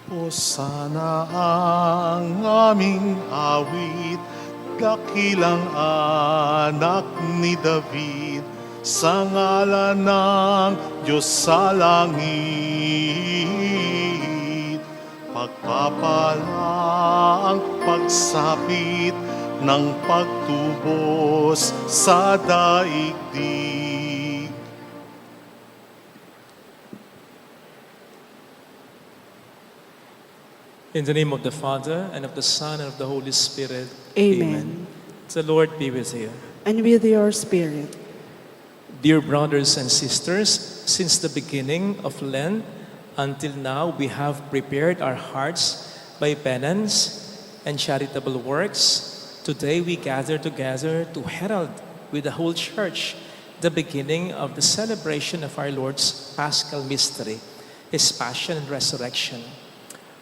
O sana ang aming awit, kakilang anak ni David, sa ngalan ng Diyos sa langit. Pagpapala ang pagsapit ng pagtubos sa daigdig. In the name of the Father, and of the Son, and of the Holy Spirit. Amen. The Lord be with you. And with your spirit. Dear brothers and sisters, since the beginning of Lent until now, we have prepared our hearts by penance and charitable works. Today we gather together to herald with the whole Church the beginning of the celebration of our Lord's Paschal mystery, His Passion and Resurrection.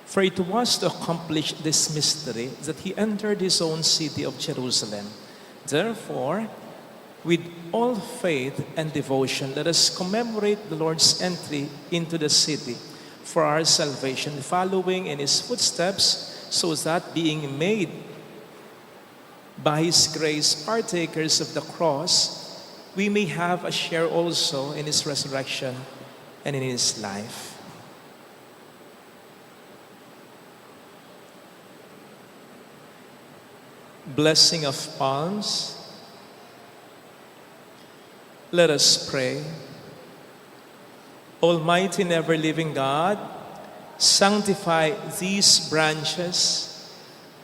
For it was to accomplish this mystery that He entered His own city of Jerusalem. Therefore, with all faith and devotion, let us commemorate the Lord's entry into the city for our salvation, following in His footsteps, so that being made by His grace partakers of the cross, we may have a share also in His resurrection and in His life. Blessing of palms. Let us pray. Almighty and ever-living God, sanctify these branches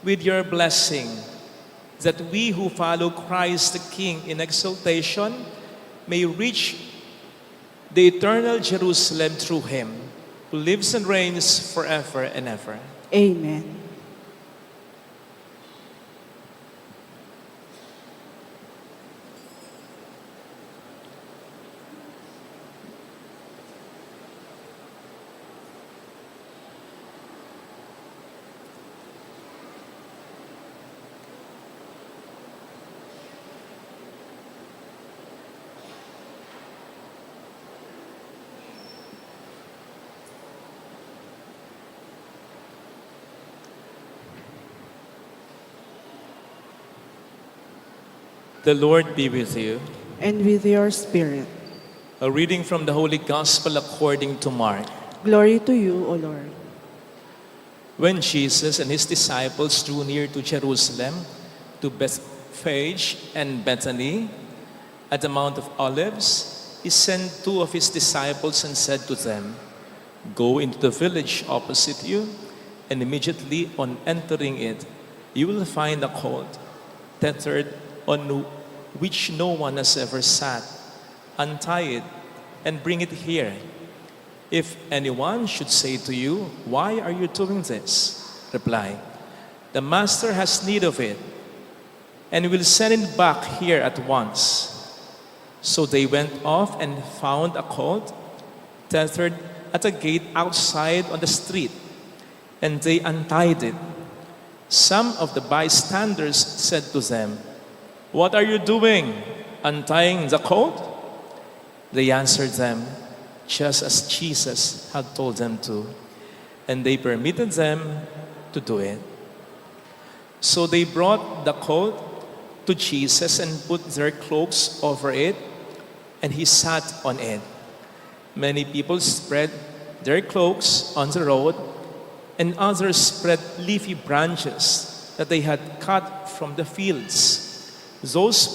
with your blessing, that we who follow Christ the King in exaltation may reach the eternal Jerusalem through Him, who lives and reigns forever and ever. Amen. The Lord be with you. And with your spirit. A reading from the Holy Gospel according to Mark. Glory to you, O Lord. When Jesus and His disciples drew near to Jerusalem, to Bethphage and Bethany, at the Mount of Olives, He sent two of His disciples and said to them, "Go into the village opposite you, and immediately on entering it, you will find a colt, tethered on which no one has ever sat. Untie it and bring it here. If anyone should say to you, 'Why are you doing this?' reply, 'The master has need of it, and will send it back here at once.'" So they went off and found a colt tethered at a gate outside on the street, and they untied it. Some of the bystanders said to them, "What are you doing, untying the colt?" They answered them, just as Jesus had told them to, and they permitted them to do it. So they brought the colt to Jesus and put their cloaks over it, and He sat on it. Many people spread their cloaks on the road, and others spread leafy branches that they had cut from the fields. Those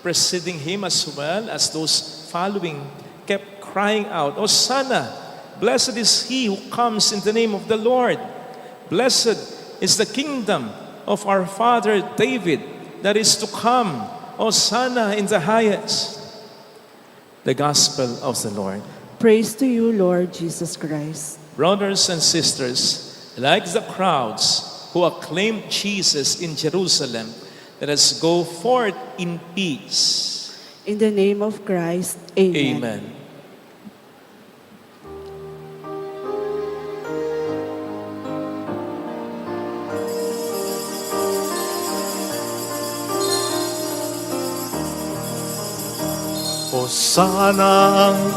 preceding Him as well as those following kept crying out, "Hosanna! Blessed is He who comes in the name of the Lord. Blessed is the kingdom of our father David that is to come. Hosanna in the highest." The Gospel of the Lord. Praise to you, Lord Jesus Christ. Brothers and sisters, like the crowds who acclaimed Jesus in Jerusalem, let us go forth in peace. In the name of Christ, amen. Amen. Sana ang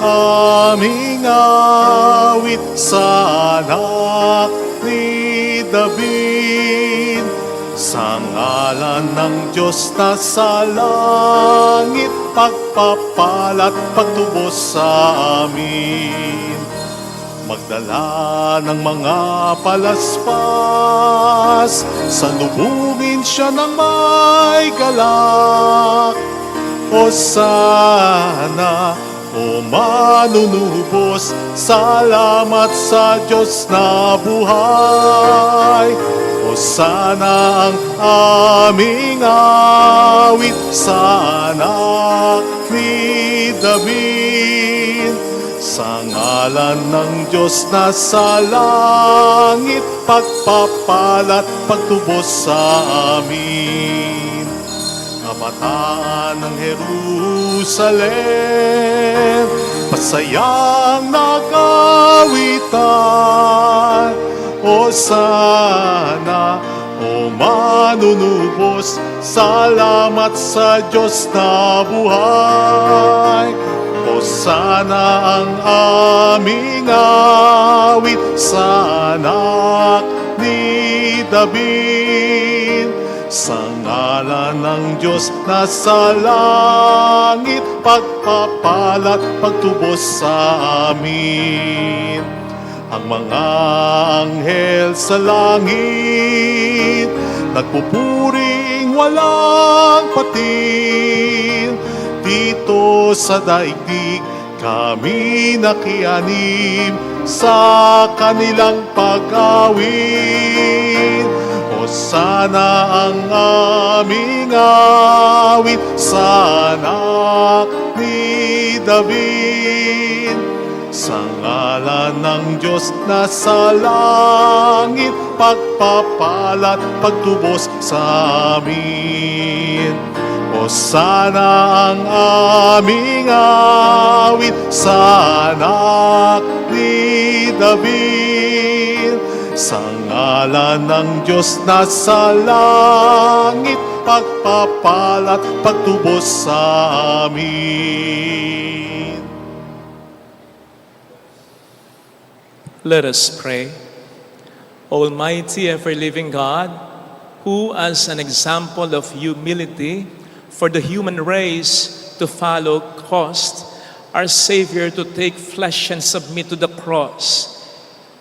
aming awit sa anak ni David. Sa ngalan ng Diyos na sa langit, pagpapalat, pagtubos sa amin. Magdala ng mga palaspas, salubungin siya ng may galak. O sana, o manunubos, salamat sa Diyos na buhay. O sana ang aming awit sa anak ni David. Sa ngalan ng Diyos na sa langit, pagpapalat, pagtubos sa amin. Kabataan ng Jerusalem, masayang nagawitan. O sana, o manunubos, salamat sa Diyos na buhay. O sana ang aming awit sa anak ni David. Sa ngalan ng Diyos na sa langit, pagpapalat, pagtubos sa amin. Ang mga anghel sa langit, nagpupuring walang patin. Dito sa daigdig, kami nakianib sa kanilang pag-awit. O sana ang aming awit sa anak ni David. Sa ngalan ng Diyos na sa langit, pagpapalat, pagtubos sa amin. O sana ang aming awit sa anak ni David. Sa ngalan ng Diyos na sa langit, pagpapalat, pagtubos sa amin. Let us pray. Almighty, ever-living God, who as an example of humility for the human race to follow cost, our Savior to take flesh and submit to the cross,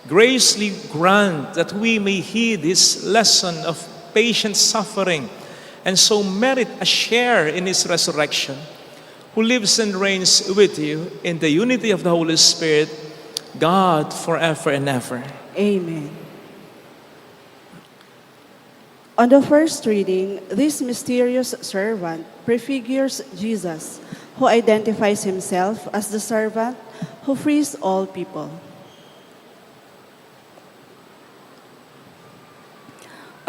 graciously grant that we may heed His lesson of patient suffering and so merit a share in His resurrection, who lives and reigns with you in the unity of the Holy Spirit, God forever and ever. Amen. On the first reading, this mysterious servant prefigures Jesus, who identifies himself as the servant who frees all people.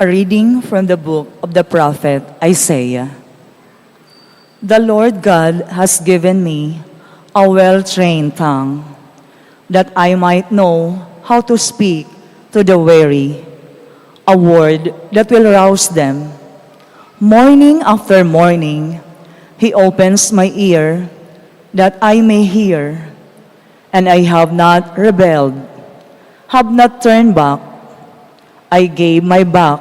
A reading from the book of the prophet Isaiah. The Lord God has given me a well-trained tongue, that I might know how to speak to the weary, a word that will rouse them. Morning after morning, He opens my ear, that I may hear, and I have not rebelled, have not turned back. I gave my back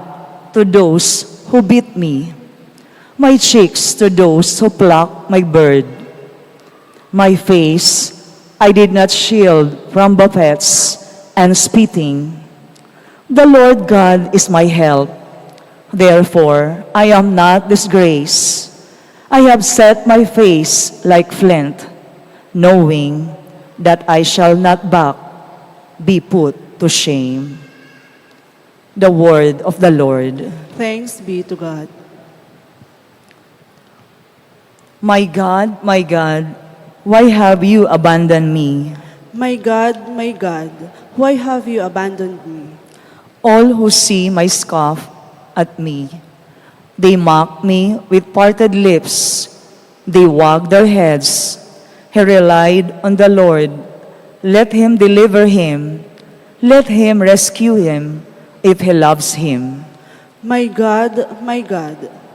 to those who beat me, my cheeks to those who pluck my bird. My face I did not shield from buffets and spitting. The Lord God is my help. Therefore, I am not disgraced. I have set my face like flint, knowing that I shall not back be put to shame. The word of the Lord. Thanks be to God. My God, why have you abandoned me? My God, why have you abandoned me? All who see my scoff at me, they mock me with parted lips. They wag their heads. He relied on the Lord. Let Him deliver him. Let Him rescue him if He loves him. My God,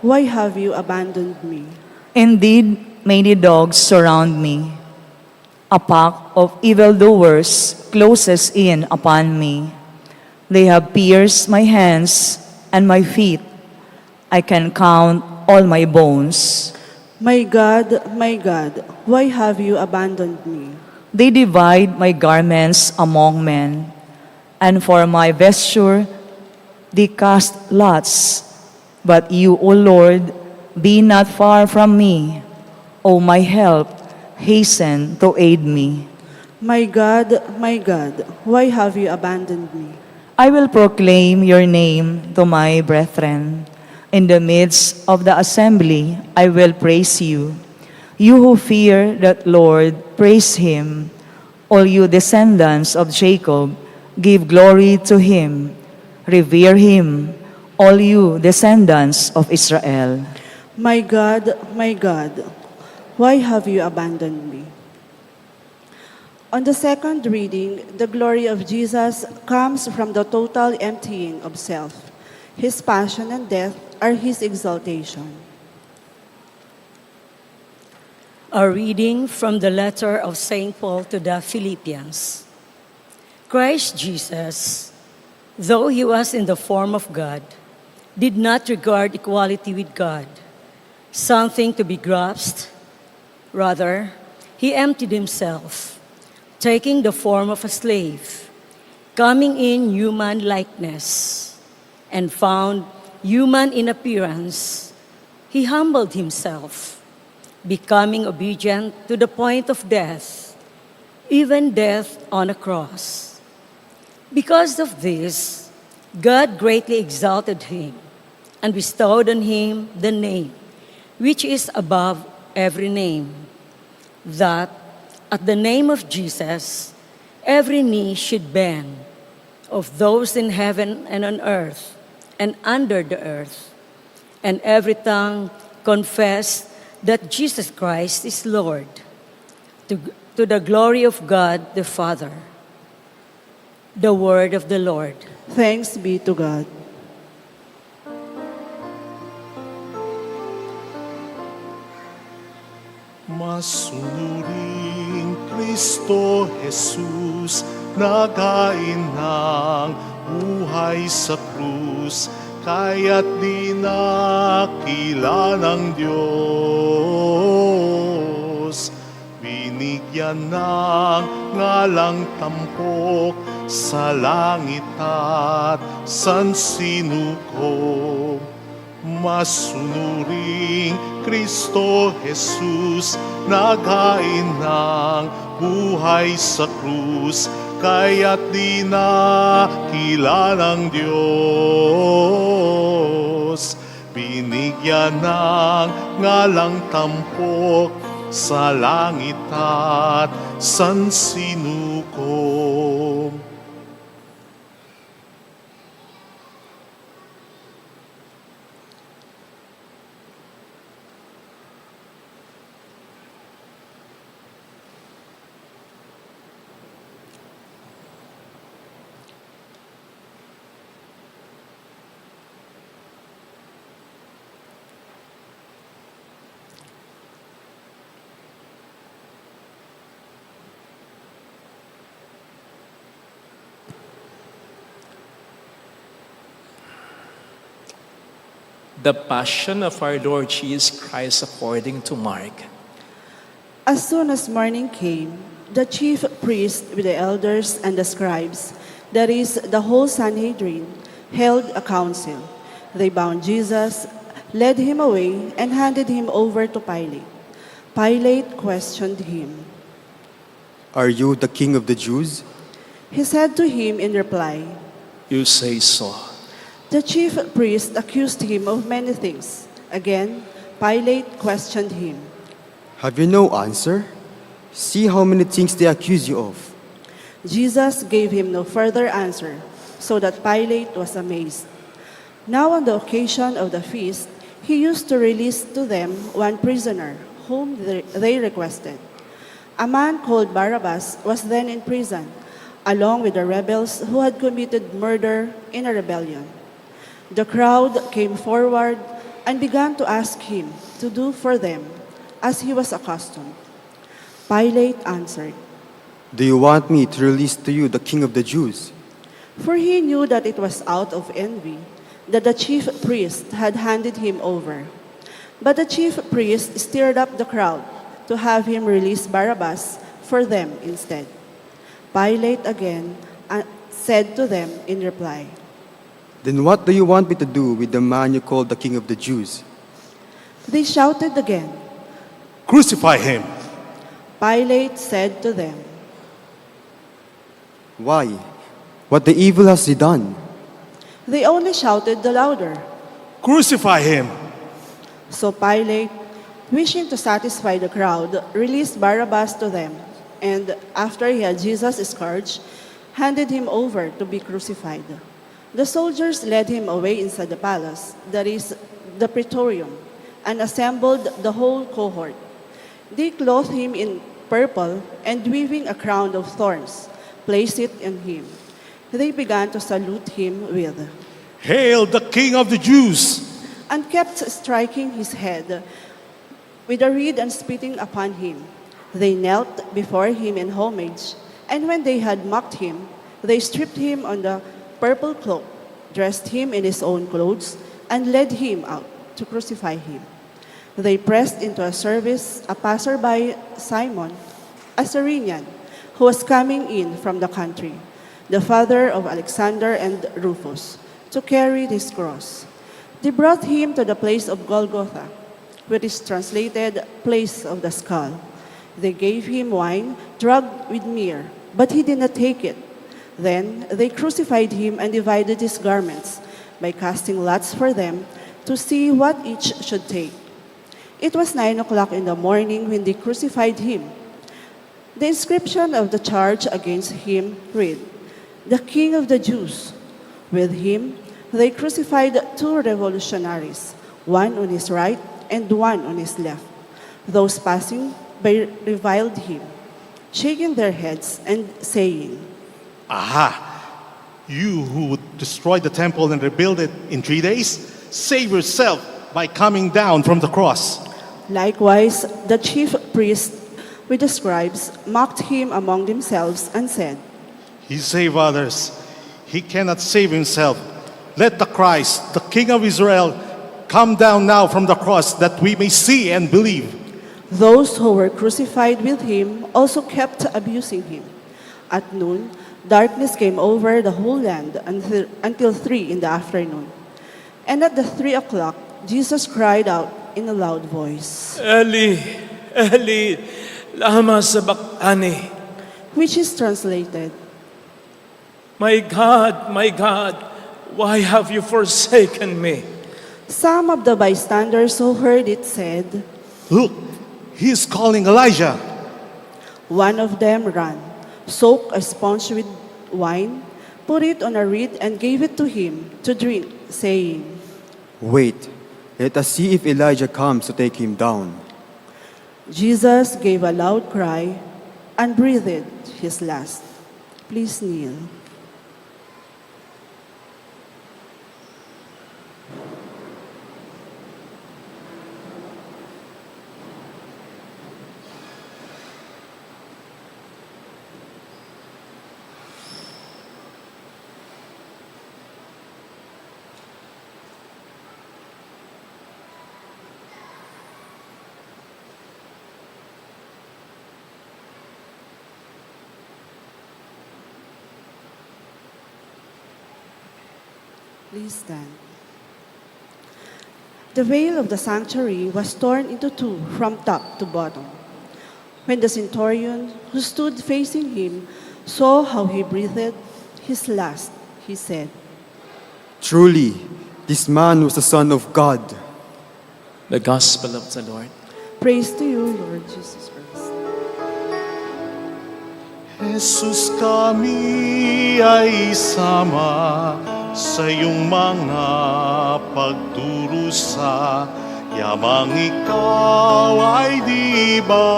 why have you abandoned me? Indeed, many dogs surround me. A pack of evildoers closes in upon me. They have pierced my hands and my feet. I can count all my bones. My God, why have you abandoned me? They divide my garments among men, and for my vesture they cast lots. But you, O Lord, be not far from me. O my help, hasten to aid me. My God, why have you abandoned me? I will proclaim your name to my brethren. In the midst of the assembly, I will praise you. You who fear that Lord, praise him. All you descendants of Jacob, give glory to him. Revere him, all you descendants of Israel. My God, why have you abandoned me? On the second reading, the glory of Jesus comes from the total emptying of self. His passion and death are his exaltation. A reading from the letter of St. Paul to the Philippians. Christ Jesus, though he was in the form of God, did not regard equality with God something to be grasped. Rather, he emptied himself, taking the form of a slave, coming in human likeness, and found human in appearance. He humbled himself, becoming obedient to the point of death, even death on a cross. Because of this, God greatly exalted him and bestowed on him the name which is above every name, that at the name of Jesus every knee should bend, of those in heaven and on earth and under the earth, and every tongue confess that Jesus Christ is Lord, to the glory of God the Father. The word of the Lord. Thanks be to God. Masunuring Kristo Jesus, nagain ng buhay sa krus, kaya't di nakila ng Diyos. Binigyan ng ngalang tampok sa langit at sansinukob. Masunuring Kristo Jesus, naghain ng buhay sa krus, kaya't di nakila ng Diyos. Binigyan ng ngalang tampok sa langit at sansinukob. The Passion of our Lord Jesus Christ according to Mark. As soon as morning came, the chief priests with the elders and the scribes, that is, the whole Sanhedrin, held a council. They bound Jesus, led him away, and handed him over to Pilate. Pilate questioned him. Are you the king of the Jews? He said to him in reply, You say so. The chief priest accused him of many things. Again, Pilate questioned him. Have you no answer? See how many things they accuse you of. Jesus gave him no further answer, so that Pilate was amazed. Now on the occasion of the feast, he used to release to them one prisoner, whom they requested. A man called Barabbas was then in prison, along with the rebels who had committed murder in a rebellion. The crowd came forward and began to ask him to do for them as he was accustomed. Pilate answered, Do you want me to release to you the king of the Jews? for he knew that it was out of envy that the chief priest had handed him over. But the chief priest stirred up the crowd to have him release Barabbas for them instead. Pilate again said to them in reply, Then what do you want me to do with the man you call the king of the Jews? They shouted again. Crucify him. Pilate said to them, Why? What the evil has he done? They only shouted the louder. Crucify him. So Pilate, wishing to satisfy the crowd, released Barabbas to them, and after he had Jesus scourged, handed him over to be crucified. The soldiers led him away inside the palace, that is, the praetorium, and assembled the whole cohort. They clothed him in purple, and weaving a crown of thorns, placed it on him. They began to salute him with, Hail the King of the Jews. and kept striking his head with a reed and spitting upon him. They knelt before him in homage, and when they had mocked him, they stripped him on the purple cloak, dressed him in his own clothes, and led him out to crucify him. They pressed into a service a passerby, Simon, a Cyrenian, who was coming in from the country, the father of Alexander and Rufus, to carry his cross. They brought him to the place of Golgotha, which is translated place of the skull. They gave him wine drugged with myrrh, but he did not take it. Then they crucified him and divided his garments by casting lots for them to see what each should take. It was 9 o'clock in the morning when they crucified him. The inscription of the charge against him read, The King of the Jews. With him, they crucified 2 revolutionaries, one on his right and one on his left. Those passing by reviled him, shaking their heads and saying, Aha! You who would destroy the temple and rebuild it in 3 days, save yourself by coming down from the cross. Likewise, the chief priests with the scribes mocked him among themselves and said, He saved others. He cannot save himself. Let the Christ, the King of Israel, come down now from the cross that we may see and believe. Those who were crucified with him also kept abusing him. At noon, darkness came over the whole land until 3 in the afternoon. And at the 3 o'clock, Jesus cried out in a loud voice, Eli, Eli, lama sabachthani. which is translated, My God, why have you forsaken me? Some of the bystanders who heard it said, Look, he is calling Elijah. One of them ran, soaked a sponge with wine, put it on a reed, and gave it to him to drink, saying, Wait, let us see if Elijah comes to take him down. Jesus gave a loud cry and breathed his last. Please kneel. Please stand. The veil of the sanctuary was torn into 2 from top to bottom. When the centurion who stood facing him saw how he breathed his last, he said, Truly, this man was the Son of God. The Gospel of the Lord. Praise to you, Lord Jesus Christ. Jesus, kami ay sama sa iyong mga pagdurusa, yamang ikaw ay di ba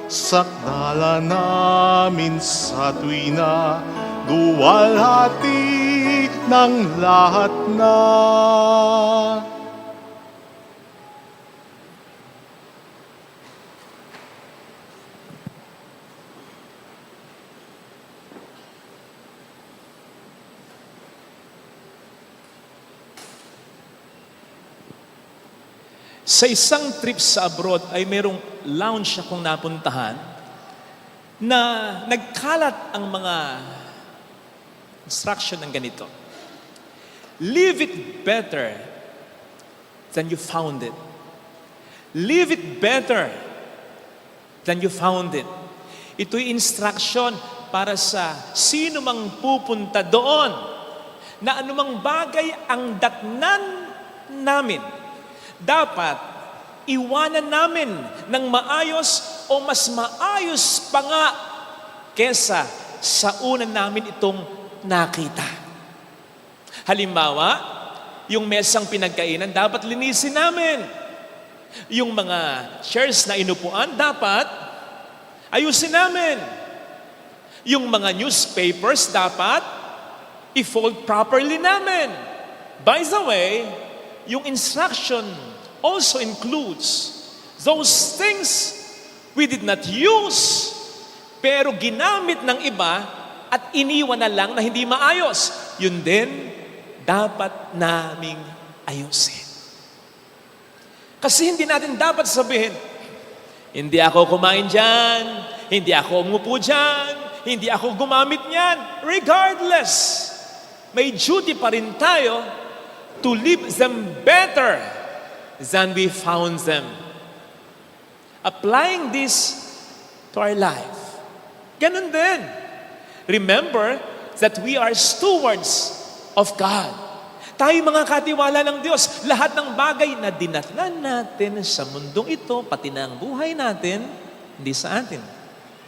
sakdala namin sa tuwina, duwalhati ng lahat na. Sa isang trip sa abroad ay merong lounge akong napuntahan na nagkalat ang mga instruction ng ganito. Leave it better than you found it. Leave it better than you found it. Ito'y instruction para sa sino mang pupunta doon na anumang bagay ang datnan namin, dapat iwanan namin ng maayos o mas maayos pa nga kesa sa una namin itong nakita. Halimbawa, yung mesang pinagkainan, dapat linisin namin. Yung mga chairs na inupuan, dapat ayusin namin. Yung mga newspapers, dapat i-fold properly namin. By the way, yung instruction also includes those things we did not use, pero ginamit ng iba at iniwan na lang na hindi maayos. Yun din, dapat naming ayusin. Kasi hindi natin dapat sabihin, hindi ako kumain dyan, hindi ako umupo dyan, hindi ako gumamit niyan. Regardless, may duty pa rin tayo to leave them better than we found them. Applying this to our life. Ganun din. Remember that we are stewards of God. Tayo mga katiwala ng Diyos, lahat ng bagay na dinatnan natin sa mundong ito, pati na ang buhay natin, hindi sa atin.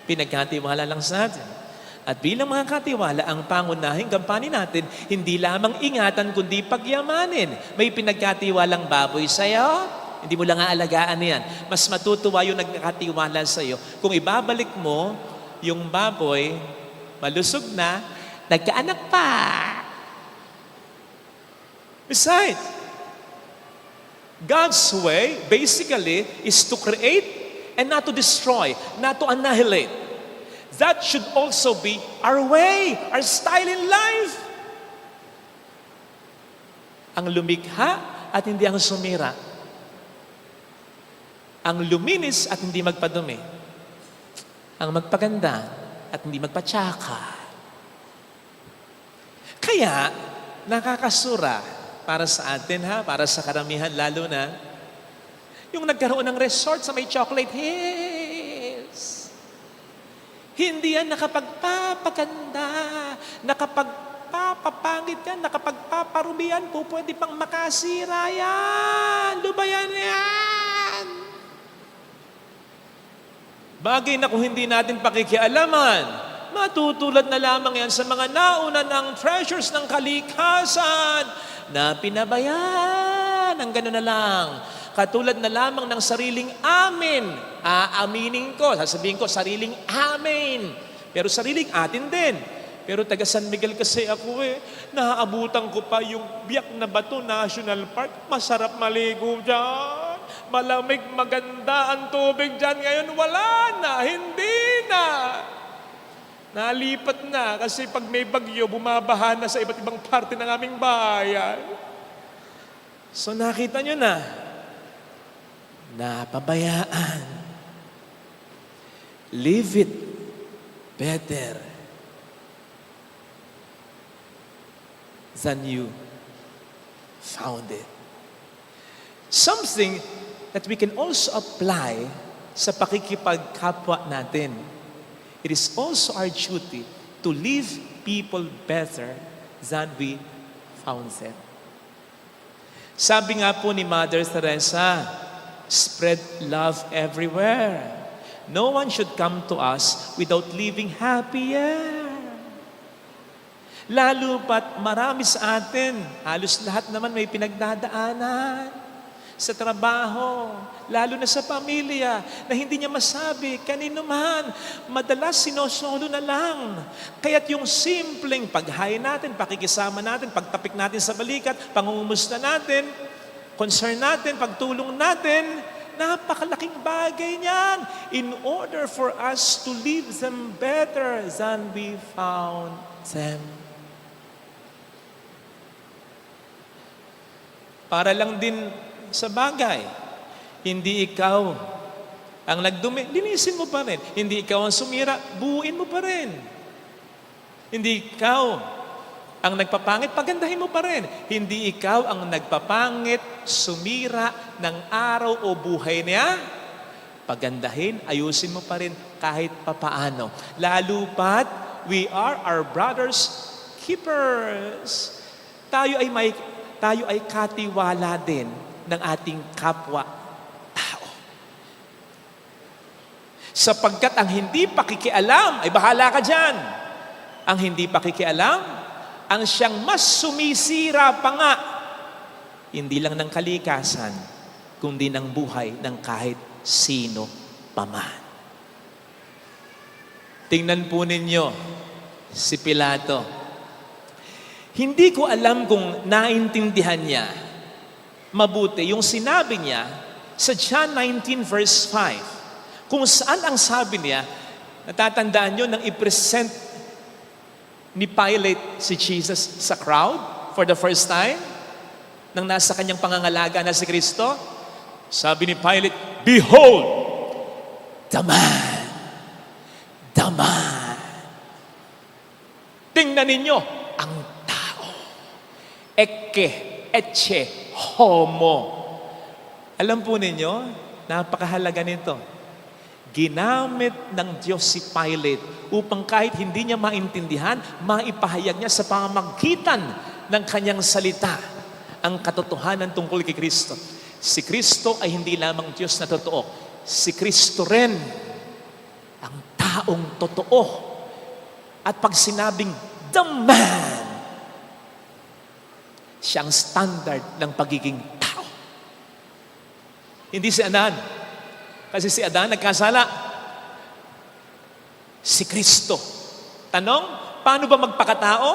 Pinagkatiwala lang sa atin. At bilang mga katiwala, ang pangunahing kampanya natin, hindi lamang ingatan kundi pagyamanin. May pinagkatiwalang baboy sa'yo, hindi mo lang aalagaan yan. Mas matutuwa yung nagkatiwala sa'yo. Kung ibabalik mo, yung baboy, malusog na, nagkaanak pa. Besides, God's way, basically, is to create and not to destroy, not to annihilate. That should also be our way, our style in life. Ang lumikha at hindi ang sumira. Ang luminis at hindi magpadumi. Ang magpaganda at hindi magpatsaka. Kaya, nakakasura para sa atin para sa karamihan lalo na, yung nagkaroon ng resort sa may chocolate hills. Hindi yan nakapagpapaganda, nakapagpapapangit yan, nakapagpaparumi yan, pwede pang makasira yan, lubayan yan. Bagay na kung hindi natin pakikialaman, matutulad na lamang yan sa mga nauna ng treasures ng kalikasan na pinabayaan, ang gano'n na lang. Katulad na lamang ng sariling amin. Aaminin ko, sasabihin ko, sariling amin. Pero sariling atin din. Pero taga San Miguel kasi ako Naaabutan ko pa yung Biak na Bato National Park. Masarap maligo dyan. Malamig, maganda ang tubig dyan. Ngayon wala na, hindi na. Nalipat na kasi pag may bagyo, bumabaha na sa iba't ibang parte ng aming bayan. So nakita nyo na, napabayaan. Leave it better than you found it. Something that we can also apply sa pakikipagkapwa natin. It is also our duty to leave people better than we found them. Sabi nga po ni Mother Teresa, spread love everywhere. No one should come to us without leaving happier. Lalo pat marami sa atin, halos lahat naman may pinagdadaanan sa trabaho, lalo na sa pamilya, na hindi niya masabi kanino man, madalas sinosolo na lang. Kaya't yung simpleng paghain natin, pakikisama natin, pagtapik natin sa balikat, pangungumusta natin, concern natin, pagtulong natin, napakalaking bagay niyan in order for us to leave them better than we found them. Para lang din sa bagay, Hindi ikaw ang nagdumi, linisin mo pa rin. Hindi ikaw ang sumira, buuin mo pa rin. Hindi ikaw ang nagpapangit, pagandahin mo pa rin. Hindi ikaw ang nagpapangit, sumira ng araw o buhay niya. Pagandahin, ayusin mo pa rin kahit papaano. Lalo pat, we are our brother's keepers. Tayo ay katiwala din ng ating kapwa-tao. Sapagkat ang hindi pakikialam, ay bahala ka dyan. Ang hindi pakikialam, ang siyang mas sumisira pa nga, hindi lang ng kalikasan, kundi ng buhay ng kahit sino paman. Tingnan po ninyo si Pilato. Hindi ko alam kung naintindihan niya mabuti yung sinabi niya sa John 19 verse 5. Kung saan ang sabi niya, natatandaan nyo nang i-present ni Pilate si Jesus sa crowd for the first time, nang nasa kanyang pangangalaga na si Kristo, sabi ni Pilate, "Behold, the man! The man!" Tingnan ninyo, ang tao. Ecce homo. Alam po ninyo, napakahalaga nito. Ginamit ng Diyos si Pilate upang kahit hindi niya maintindihan, maipahayag niya sa pamamagitan ng kanyang salita ang katotohanan tungkol kay Kristo. Si Kristo ay hindi lamang Diyos na totoo. Si Kristo rin ang taong totoo. At pag sinabing, the man, siyang standard ng pagiging tao. Hindi si Adan. Kasi si Adan nagkasala. Si Kristo. Tanong, paano ba magpakatao?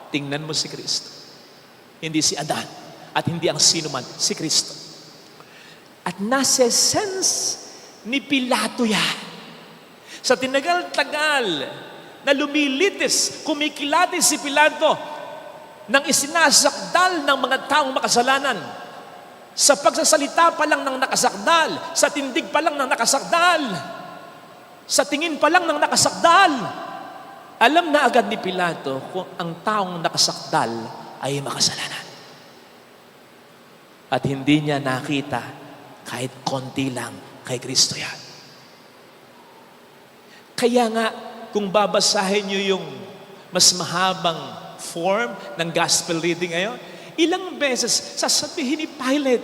Tingnan mo si Kristo. Hindi si Adan. At hindi ang sino man, si Kristo. At nase-sense ni Pilato yan. Sa tinagal-tagal na lumilitis, kumikilatis si Pilato nang isinasakdal ng mga taong makasalanan. Sa pagsasalita pa lang ng nakasakdal, sa tindig pa lang ng nakasakdal, sa tingin pa lang ng nakasakdal, alam na agad ni Pilato kung ang taong nakasakdal ay makasalanan. At hindi niya nakita kahit konti lang kay Kristo yan. Kaya nga, kung babasahin niyo yung mas mahabang form ng gospel reading ngayon, ilang beses sasabihin ni Pilate,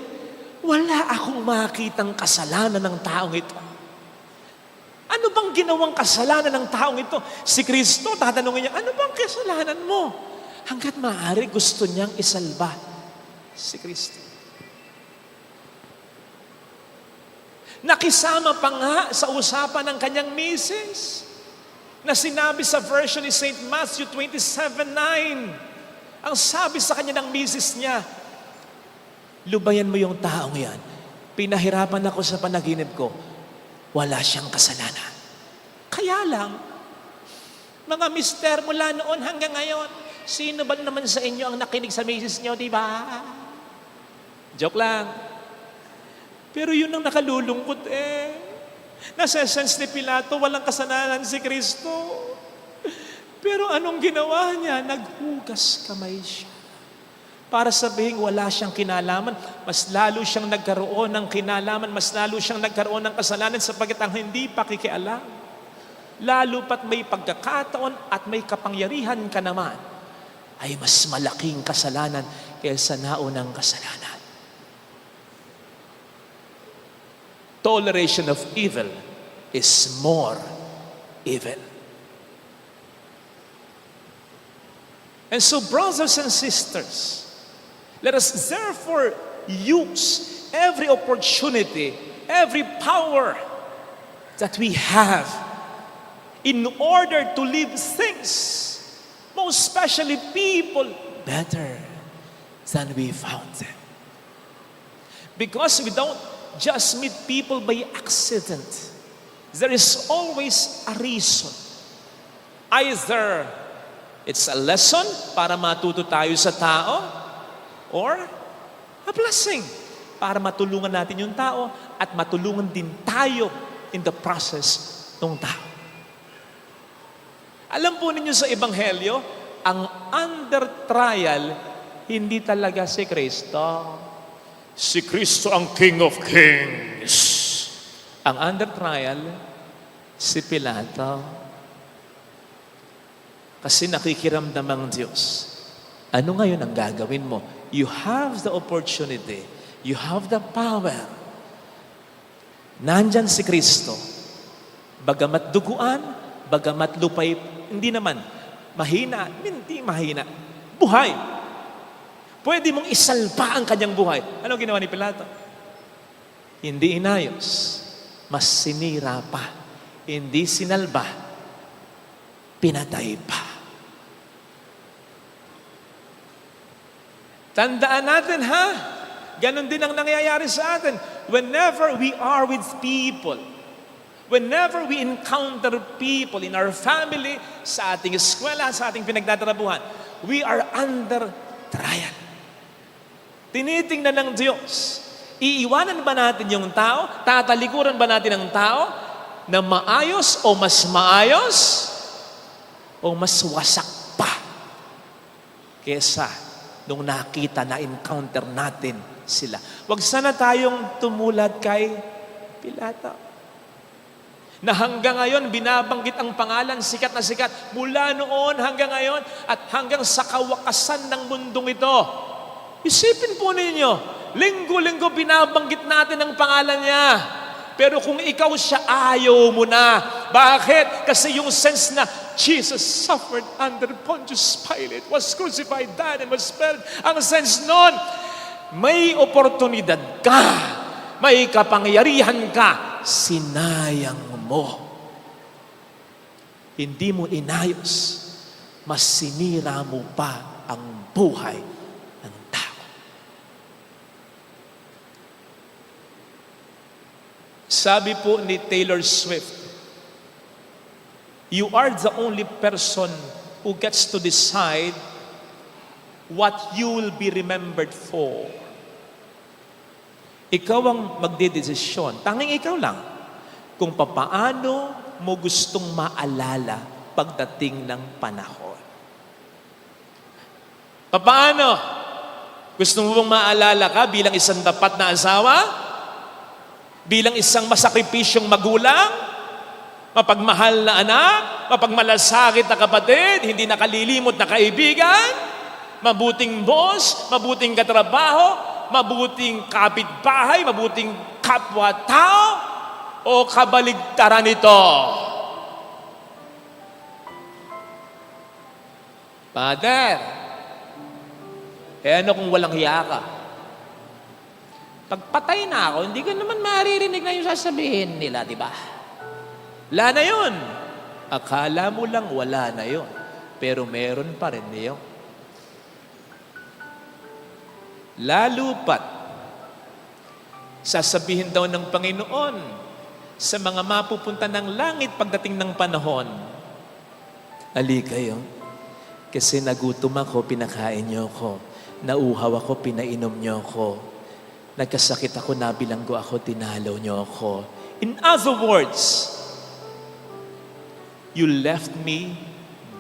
wala akong makitang kasalanan ng taong ito. Ano bang ginawang kasalanan ng taong ito? Si Kristo, tatanungin niya, ano bang kasalanan mo? Hanggat maaari gusto niyang isalba si Kristo. Nakisama pa nga sa usapan ng kanyang misis na sinabi sa version ni St. Matthew 27:9. Ang sabi sa kanya ng misis niya, lubayan mo yung taong yan. Pinahirapan ako sa panaginip ko. Wala siyang kasalanan. Kaya lang, mga mister mula noon hanggang ngayon, sino ba naman sa inyo ang nakinig sa misis niyo, di ba? Joke lang. Pero yun ang nakalulungkot eh. Nasa-sense ni Pilato, walang kasalanan si Kristo. Pero anong ginawa niya? Naghugas kamay siya. Para sabihin wala siyang kinalaman, mas lalo siyang nagkaroon ng kinalaman, mas lalo siyang nagkaroon ng kasalanan sapagkat ang hindi pakikialam. Lalo pat may pagkakataon at may kapangyarihan ka naman, ay mas malaking kasalanan kaysa naunang kasalanan. Toleration of evil is more evil. And so, brothers and sisters, let us therefore use every opportunity, every power that we have in order to leave things, most especially people, better than we found them. Because we don't just meet people by accident. There is always a reason. Either it's a lesson para matuto tayo sa tao, or a blessing para matulungan natin yung tao at matulungan din tayo in the process ng tao. Alam po ninyo sa Ebanghelyo, ang under trial, hindi talaga si Kristo. Si Kristo ang King of Kings. Ang under trial, si Pilato. Kasi nakikiramdam ang Diyos. Ano ngayon ang gagawin mo? You have the opportunity. You have the power. Nandyan si Kristo. Bagamat duguan, bagamat lupay, hindi naman. Mahina, hindi mahina. Buhay. Pwede mong isalba ang kanyang buhay. Ano ginawa ni Pilato? Hindi inayos. Mas sinira pa. Hindi sinalba. Pinatay pa. Tandaan natin, ha? Ganon din ang nangyayari sa atin. Whenever we are with people, whenever we encounter people in our family, sa ating eskwela, sa ating pinagtatrabuhan, we are under trial. Tinitingnan ng Diyos. Iiwanan ba natin yung tao? Tatalikuran ba natin ang tao na maayos o mas maayos o mas wasak pa kesa nung nakita na encounter natin sila. Huwag sana tayong tumulad kay Pilato. Na hanggang ngayon, binabanggit ang pangalan, sikat na sikat, mula noon hanggang ngayon, at hanggang sa kawakasan ng mundong ito. Isipin po ninyo, linggo-linggo binabanggit natin ang pangalan niya. Pero kung ikaw siya, ayaw mo na. Bakit? Kasi yung sense na Jesus suffered under Pontius Pilate, was crucified, died, and was buried. Ang sense nun, may oportunidad ka, may kapangyarihan ka, sinayang mo. Hindi mo inayos, mas sinira mo pa ang buhay ng tao. Sabi po ni Taylor Swift, you are the only person who gets to decide what you will be remembered for. Ikaw ang magdedesisyon. Tanging ikaw lang kung papaano mo gustong maalala pagdating ng panahon. Papaano? Gusto mo bang maalala ka bilang isang tapat na asawa? Bilang isang masakripisyong magulang? Mapagmahal na anak? Mapagmalasakit na kapatid? Hindi nakalilimot na kaibigan? Mabuting boss? Mabuting katrabaho? Mabuting kapitbahay? Mabuting kapwa-tao? O kabaligtaran ito? Father, ano kung walang hiya ka? Pagpatay na ako, hindi ko naman maririnig na yung sasabihin nila, di ba? Wala na yun. Akala mo lang wala na yun. Pero meron pa rin yun. Lalo pat, sasabihin daw ng Panginoon sa mga mapupunta ng langit pagdating ng panahon, ali kayo, kasi nagutom ako, pinakain niyo ako. Nauhaw ako, pinainom niyo ako. Nagkasakit ako, nabilanggo ako, tinalaw niyo ako. In other words, you left me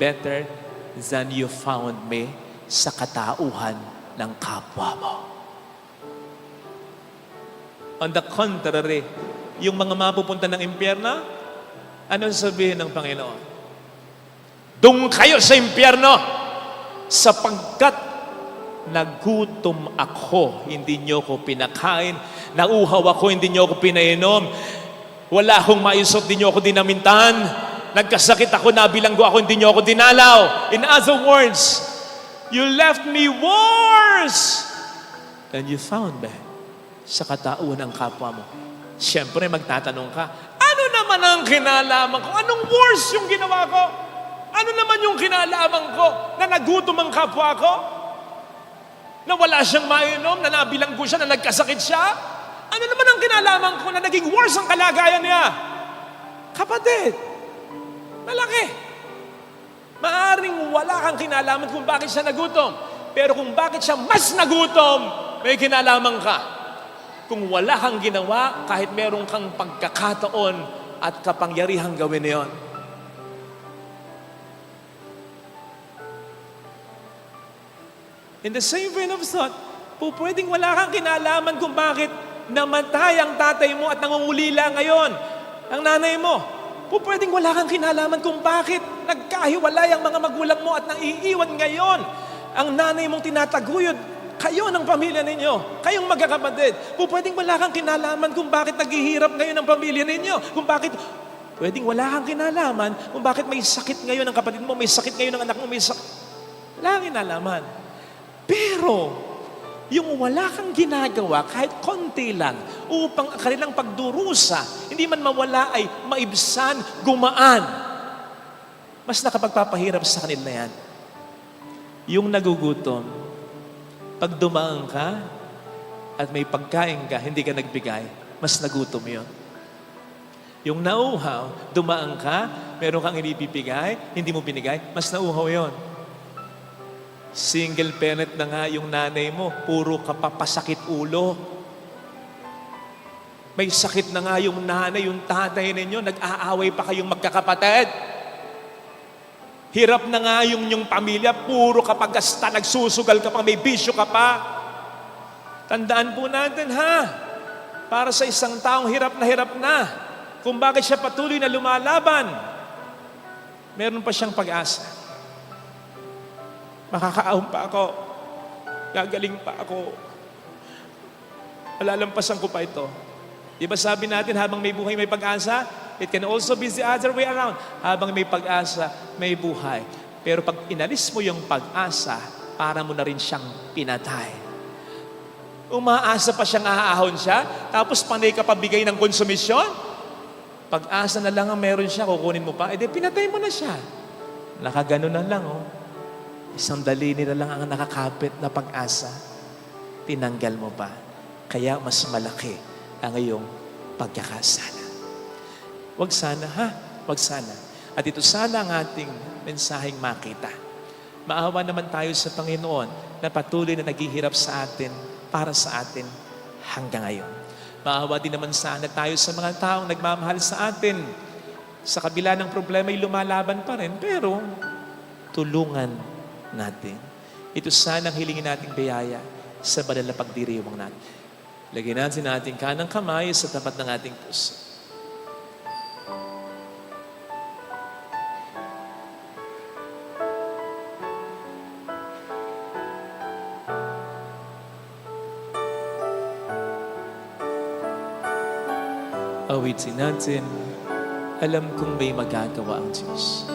better than you found me sa katauhan ng kapwa mo. On the contrary, yung mga mapupunta ng impyerno, ano sabihin ng Panginoon? Doon kayo sa impyerno sapagkat nagutom ako, hindi niyo ko pinakain. Nauhaw ako, hindi niyo ko pinainom. Wala akong maisot, hindi niyo ako dinamintan. Nagkasakit ako, nabilanggo ako, hindi niyo ako dinalaw. In other words, you left me worse than you found me sa katauhan ng kapwa mo. Siyempre, magtatanong ka, ano naman ang kinalaman ko? Anong worse yung ginawa ko? Ano naman yung kinalaman ko na nagutom ang kapwa ko? Na wala siyang mainom, na nabilanggo siya, na nagkasakit siya? Ano naman ang kinalaman ko na naging worse ang kalagayan niya? Kapatid, malaki. Maaring wala kang kinalaman kung bakit siya nagutom. Pero kung bakit siya mas nagutom, may kinalaman ka. kung wala kang ginawa, kahit meron kang pagkakataon at kapangyarihang gawin na yun. In the same vein of thought, pwedeng wala kang kinalaman kung bakit namatay ang tatay mo at nangungulila ngayon ang nanay mo. Pwedeng wala kang kinalaman kung bakit nagkahiwalay ang mga magulang mo at naiiwan ngayon ang nanay mong tinataguyod. Kayo ng pamilya ninyo, kayong magkakapatid. Pwedeng wala kang kinalaman kung bakit naghihirap ngayon ang pamilya ninyo. Pwedeng wala kang kinalaman kung bakit may sakit ngayon ang kapatid mo, may sakit ngayon ang anak mo, may sakit. Wala kang kinalaman. Pero, yung wala kang ginagawa, kahit konti lang, upang ang kanilang pagdurusa, hindi man mawala ay maibsan, gumaan. Mas nakapagpapahirap sa kanila yan. Yung nagugutom, pag dumaan ka at may pagkain ka, hindi ka nagbigay, mas nagutom yun. Yung nauhaw, dumaan ka, meron kang inibibigay, hindi mo binigay, mas nauhaw yun. Single parent na nga yung nanay mo, puro kapapasakit ulo. May sakit na nga yung nanay, yung tatay ninyo, nag-aaway pa kayong magkakapatid. Hirap na nga yung pamilya, puro kapagasta, nagsusugal ka pa, may bisyo ka pa. Tandaan po natin para sa isang taong hirap na, kung bakit siya patuloy na lumalaban, meron pa siyang pag-asa. Makakaahon pa ako. Gagaling pa ako. Malalampasan ko pa ito. Di ba sabi natin, habang may buhay, may pag-asa? It can also be the other way around. Habang may pag-asa, may buhay. Pero pag inalis mo yung pag-asa, para mo na rin siyang pinatay. Umaasa pa siyang aahon siya, tapos panay ka pabigay ng konsumisyon. Pag-asa na lang ang meron siya, kukunin mo pa, pinatay mo na siya. Nakagano na lang, Isang daliri na lang ang nakakapit na pag-asa. Tinanggal mo pa. Kaya mas malaki ang iyong pagkakasala. Wag sana, Wag sana. At ito sana ang ating mensaheng makita. Maawa naman tayo sa Panginoon na patuloy na naghihirap sa atin, para sa atin hanggang ngayon. Maawa din naman sana tayo sa mga taong nagmamahal sa atin. Sa kabila ng problema ay lumalaban pa rin, pero tulungan natin. Ito sana ang hilingin nating biyaya sa banal na pagdiriwang natin. Lagyan natin ang ating kanang kamay sa tapat ng ating puso. Awitin natin, alam kong may magagawa ang Diyos.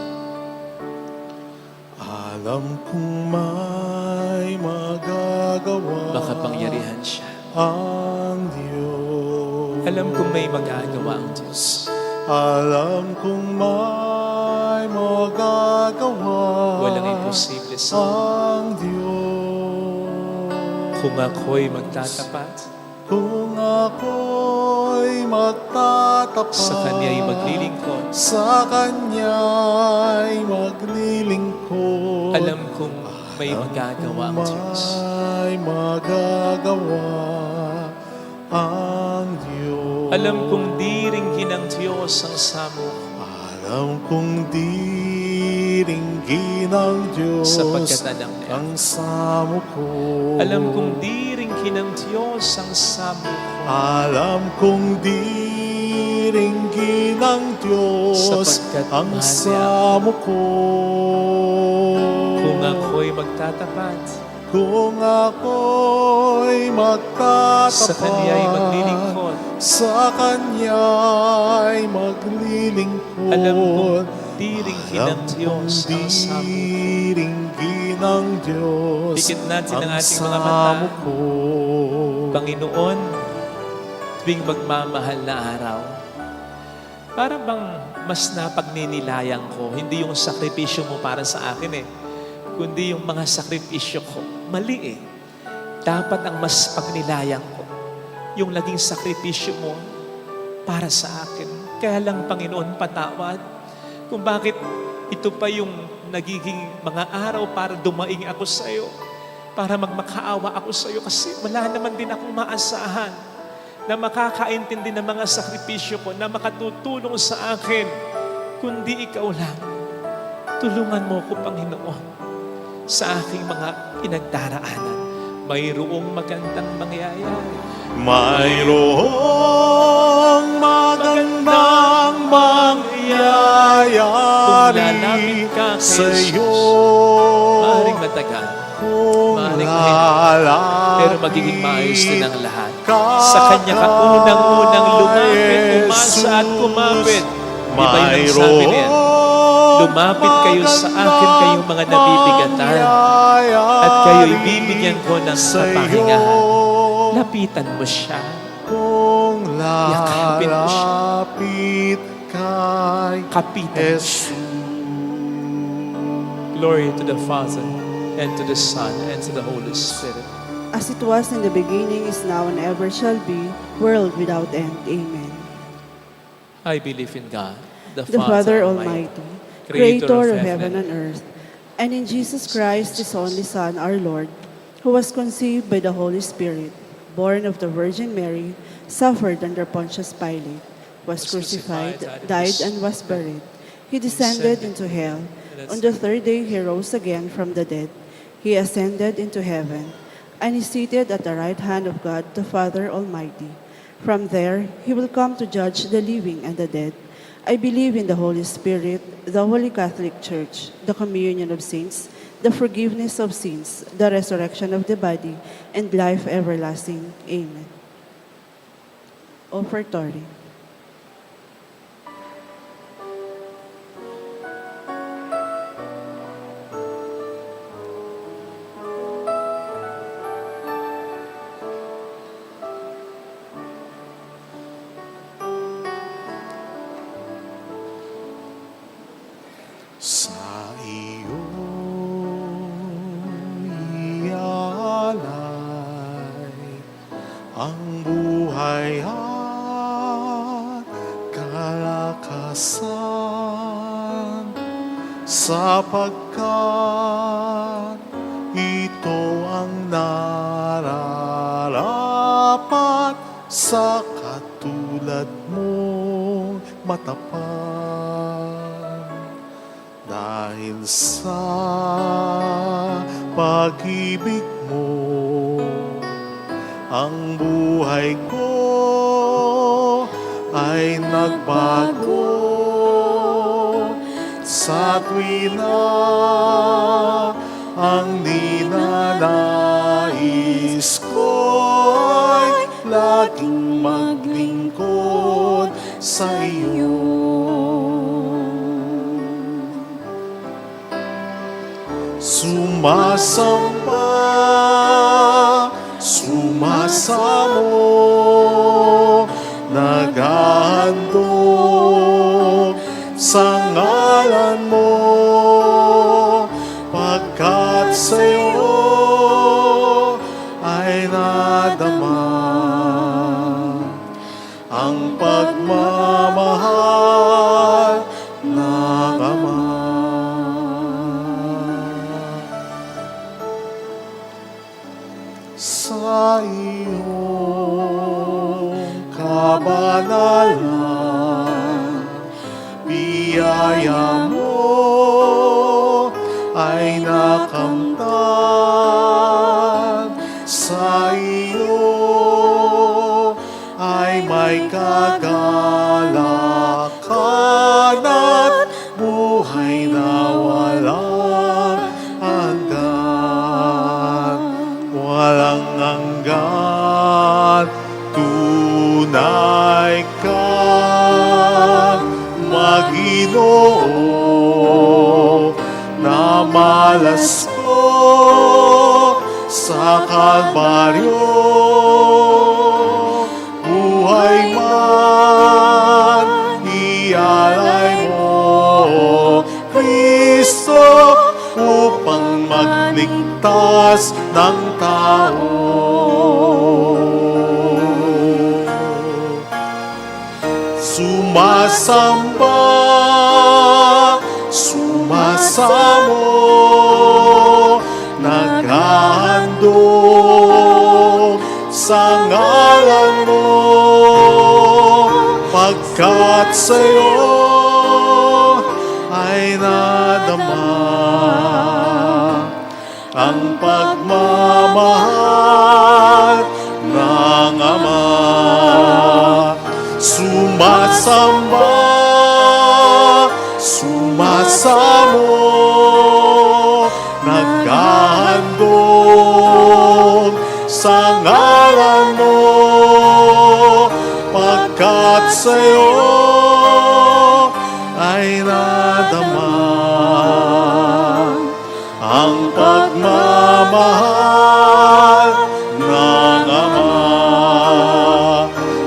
Alam kong may magagawa Makapangyarihan siya. ang Diyos. Alam kong may magagawa ang Diyos. Alam kong may magagawa Walang imposible sa ang Diyos. kung ako'y magtatapat, Kung ako'y magtatapat sa Kanya'y maglilingkod, sa Kanya'y maglilingkod, alam kong may magagawa ang Diyos. May magagawa ang Diyos. Alam kong diringgin ng Diyos ang samo Alam kong diringgin ng Diyos sapagkat alam niya. ang samo ko. Alam kong diringgin ng Diyos ang samo ko Alam kong diringgin ng Diyos Sapagkat ang mahal niya samo ko. kung ako'y magtatapat, Kung ako'y magtatapat sa Kanya'y maglilingkod, sa Kanya'y maglilingkod, alam kong diringgin ng Diyos ang samo ko. diringgin ng Diyos Pikit natin ang ang ating mga mata. samo ko. Panginoon, tuwing magmamahal na araw, para bang mas napagninilayang ko, hindi yung sakripisyo mo para sa akin kundi yung mga sakripisyo ko. Mali Dapat ang mas pagnilayang ko, yung naging sakripisyo mo para sa akin. Kaya lang, Panginoon, patawad kung bakit ito pa yung nagiging mga araw para dumaing ako sa iyo, para magmakaawa ako sa iyo kasi wala naman din akong maasahan. na makakaintindi ng mga sakripisyo ko, na makatutulong sa akin, kundi ikaw lang. Tulungan mo ko, Panginoon, sa aking mga pinagdaraanan. Mayroong magandang mangyayari. Mayroong magandang mangyayari Kung lalapit ka kay sa Jesus, iyo. maaaring matagal, Kung maaaring mahirap, lalapit pero magiging maayos din ang lahat. ka Sa Kanya ka unang-unang lumapit, kay umasa at kumapit. Jesus. Di ba yun ang sabi niya? Lumapit kayo sa akin, kayong mga nabibigatan, at kayo'y bibigyan ko ng kapahingahan. Lapitan mo siya. Kung Yakapin mo siya. lalapit kay Kapitan mo siya. Jesus. Glory to the Father, and to the Son, and to the Holy Spirit. As it was in the beginning, is now, and ever shall be, world without end. Amen. I believe in God, the The Father Almighty, Creator of heaven and earth, and in Jesus Christ, His only Son, our Lord, who was conceived by the Holy Spirit, born of the Virgin Mary, suffered under Pontius Pilate, was crucified, died, and was buried. He descended into hell. On the third day He rose again from the dead. He ascended into heaven, and is seated at the right hand of God the Father Almighty. From there He will come to judge the living and the dead. I believe in the Holy Spirit, the Holy Catholic Church, the communion of saints, the forgiveness of sins, the resurrection of the body, and life everlasting. Amen. Offertory. Sa iyo ialay ang buhay at kalakasan, sapagkat ito ang nararapat sa katulad mong matapat. Dahil sa pag-ibig mo, ang buhay ko ay nagbago. Sa tuwina ang ninanais ko'y laging maglingkod sa iyo. Sumasamo, naghahandog sa ngalan mo, pagkat sa'yo ay nadama ang pagmamahal ng Ama. Sa iyong kabanalan, biyaya mo ay nakamtan. Sa iyo ay may kagalakan at buhay na walang hanggan. Walang hanggan, tunay kang Maginoo, na malas ko sa Kalbaryo. Buhay man, ialay mo, Kristo, upang magligtas ng tao. Sumasamba, sumasamo, naghahandog sa ngalan mo, Pagkat sa'yo ay nadama ang pagmamahal ng Ama. Sumasamba, sumasamo, naghahandog sa ngalan mo. Pagkat sa'yo ay nadama ang pagmamahal ng Ama.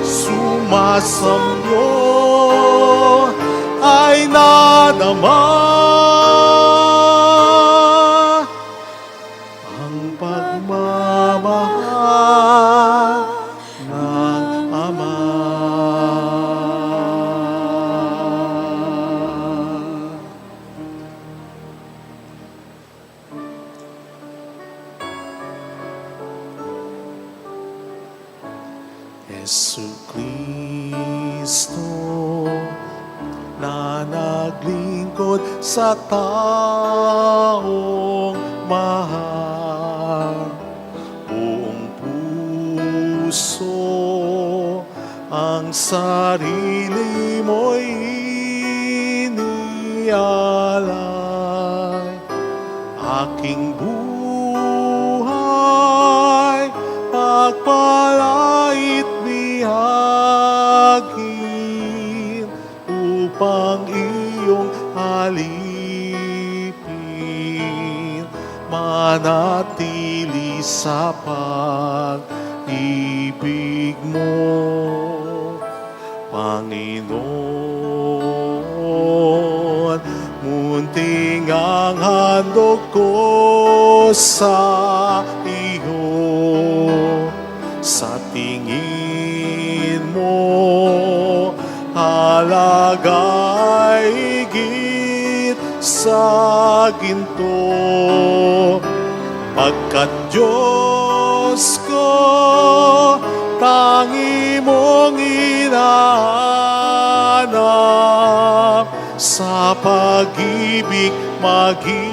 Sumasamyo ay nadama ang pagmamahal ng Ama. Jesu Kristo na naglingkod sa taong mahal, buong puso ang sarili mo'y inialay. Aking buhay pagpalait bihagin upang iyong alipin, manatili sa pag-ibig mo, Panginoon. Munting ang handog ko sa iyo, sa tingin mo halaga'y higit sa ginto. Pagkat Diyos ko, tangi mong hinahanap, sa pag-ibig magiging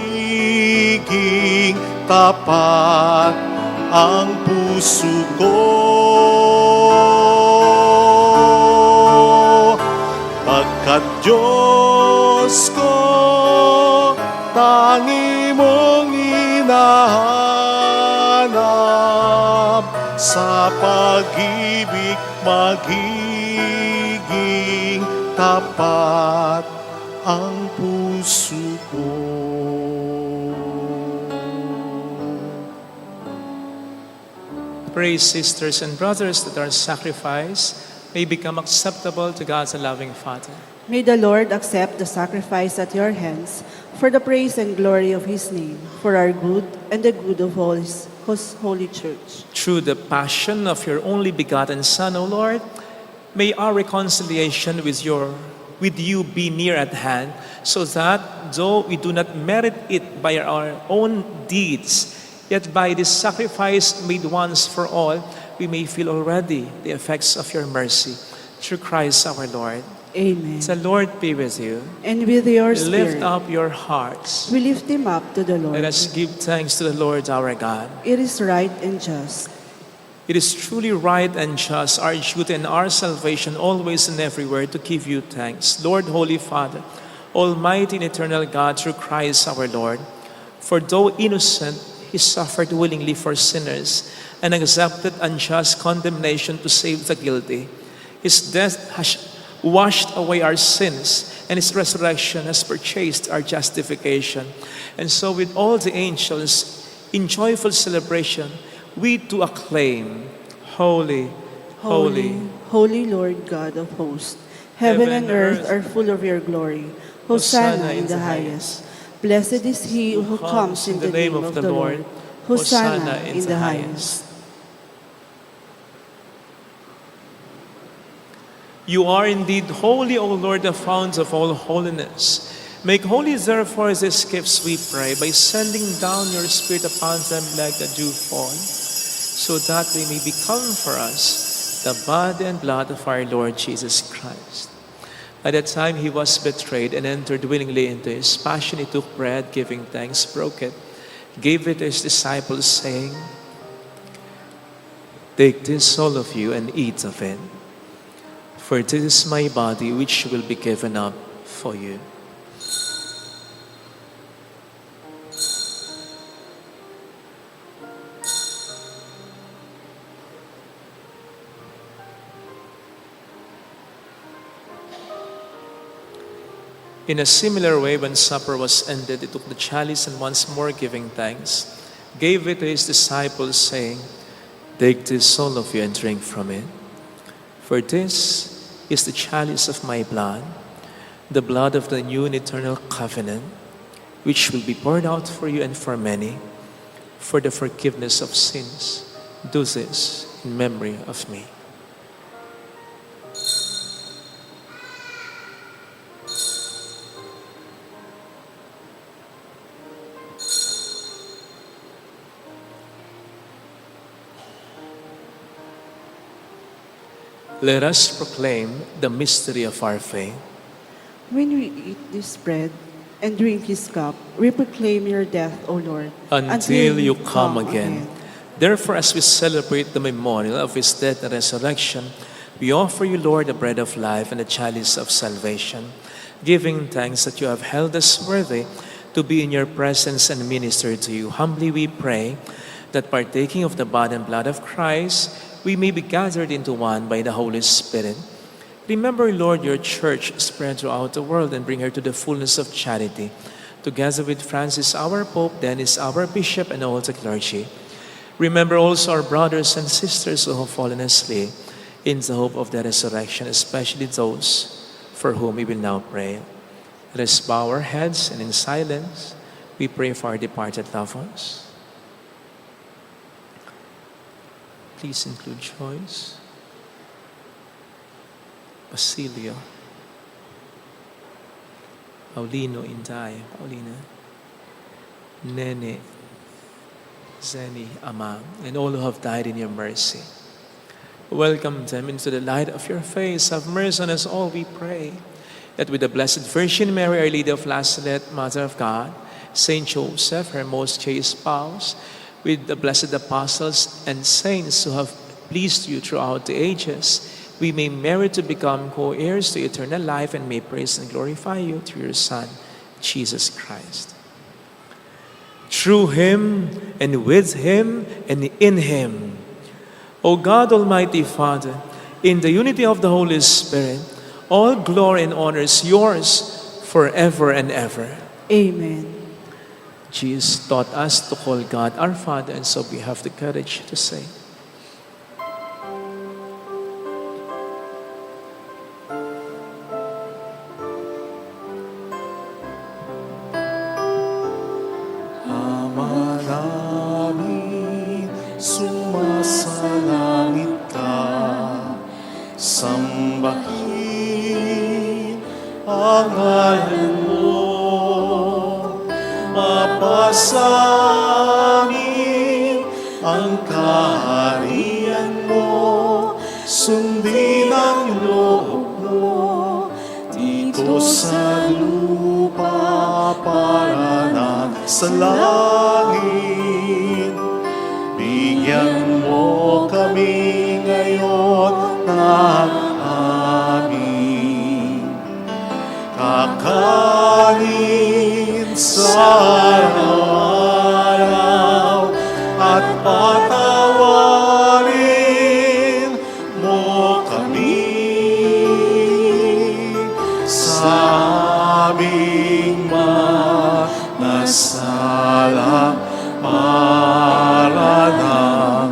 tapat ang puso ko. Pagkat Diyos ko, tangi mong hinahanap, sa pag-ibig magiging tapat ang puso ko. Pray, sisters and brothers, that our sacrifice may become acceptable to God, the loving Father. May the Lord accept the sacrifice at your hands for the praise and glory of his name, for our good and the good of all his holy church. Through the passion of your only begotten Son, O Lord, may our reconciliation with you be near at hand, so that though we do not merit it by our own deeds, yet by this sacrifice made once for all, we may feel already the effects of your mercy. Through Christ our Lord. Amen. The Lord be with you. And with your Lift spirit, up your hearts. we lift him up to the Lord. Let us give thanks to the Lord our God. It is right and just. It is truly right and just, our duty and our salvation, always and everywhere, to give you thanks. Lord, Holy Father, Almighty and eternal God, through Christ our Lord, for though innocent, he suffered willingly for sinners and accepted unjust condemnation to save the guilty. His death has washed away our sins, and his resurrection has purchased our justification. And so with all the angels, in joyful celebration, we too acclaim, Holy, Holy, Holy Lord God of hosts, heaven and earth are full of your glory. Hosanna in the highest. Blessed is he who comes in the name of the Lord. Hosanna in the highest. You are indeed holy, O Lord, the fount of all holiness. Make holy, therefore, these gifts, we pray, by sending down your Spirit upon them like the dew fall, so that they may become for us the body and blood of our Lord Jesus Christ. At that time he was betrayed and entered willingly into his passion. He took bread, giving thanks, broke it, gave it to his disciples, saying, "Take this, all of you, and eat of it. For this is my body, which will be given up for you." In a similar way, when supper was ended, he took the chalice and once more giving thanks, gave it to his disciples, saying, "Take this, all of you, and drink from it. For this is the chalice of my blood, the blood of the new and eternal covenant, which will be poured out for you and for many, for the forgiveness of sins. Do this in memory of me." Let us proclaim the mystery of our faith. When we eat this bread and drink his cup, we proclaim your death, O Lord, Until you come again. Therefore, as we celebrate the memorial of his death and resurrection, we offer you, Lord, the bread of life and the chalice of salvation, giving thanks that you have held us worthy to be in your presence and minister to you. Humbly we pray that partaking of the body and blood of Christ, we may be gathered into one by the Holy Spirit. Remember, Lord, your church spread throughout the world and bring her to the fullness of charity. Together with Francis, our Pope, Dennis, our Bishop, and all the clergy. Remember also our brothers and sisters who have fallen asleep in the hope of the resurrection, especially those for whom we will now pray. Let us bow our heads and in silence we pray for our departed loved ones. Please include Joyce, Basilio, Paulino, Inday, Paulina, Nene, Zeni, Ama, and all who have died in your mercy. Welcome them into the light of your face. Have mercy on us all, we pray, that with the Blessed Virgin Mary, Our Lady of Lazaret, Mother of God, Saint Joseph, her most chaste spouse, with the blessed apostles and saints who have pleased you throughout the ages, we may merit to become co-heirs to eternal life and may praise and glorify you through your Son, Jesus Christ. Through him, and with him, and in him, O God, Almighty Father, in the unity of the Holy Spirit, all glory and honor is yours forever and ever. Amen. Jesus taught us to call God our Father, and so we have the courage to say, Ama namin, sumasalangit ka, sambahin ang ngalan mo, mapasamin ang kaharian mo, sundin ang loob mo, dito sa lupa para na sa langit. Bigyan mo kami ngayon ng aming kakanin sa araw-araw at patawarin mo kami sa aming mga nasala para ng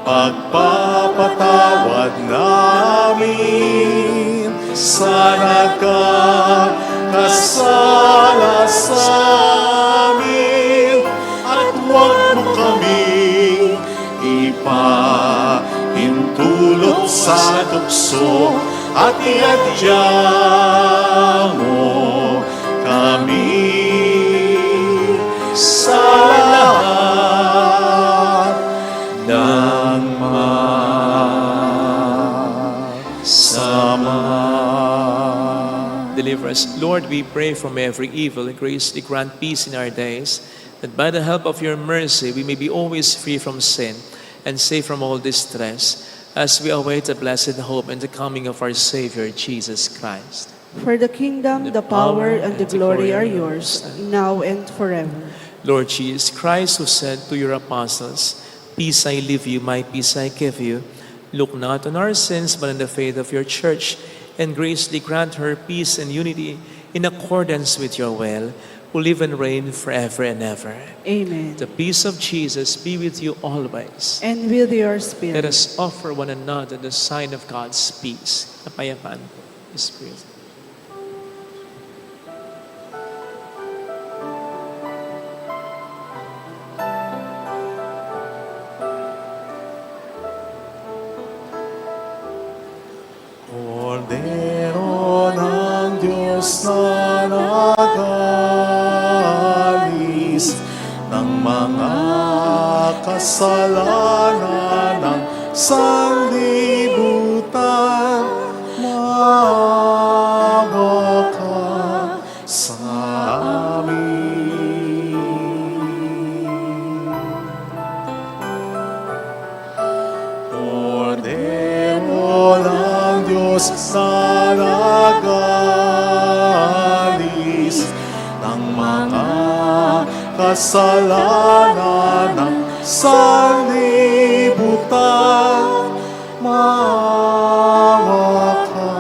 pagpapatawad namin sa nagkakasala sa amin, at huwag mo kaming ipahintulot sa tukso, at iadya mo kami sa lahat ng masama. for us. Lord, we pray from every evil, graciously grant peace in our days, that by the help of your mercy we may be always free from sin and safe from all distress, as we await the blessed hope and the coming of our Savior, Jesus Christ. For the kingdom, the power, and the glory are yours, now and forever. Lord Jesus Christ, who said to your apostles, "Peace I leave you, my peace I give you," look not on our sins, but on the faith of your church, and graciously grant her peace and unity in accordance with your will, who live and reign forever and ever. Amen. The peace of Jesus be with you always. And with your spirit. Let us offer one another the sign of God's peace. Kapayapaan po, Spirit. Kordero ng Diyos na nagalis ng mga kasalanan ng sanlibutan, maawa ka sa amin. Kordero ng Diyos na nagalis ng mga kasalanan ng sanlibutan, maawa ka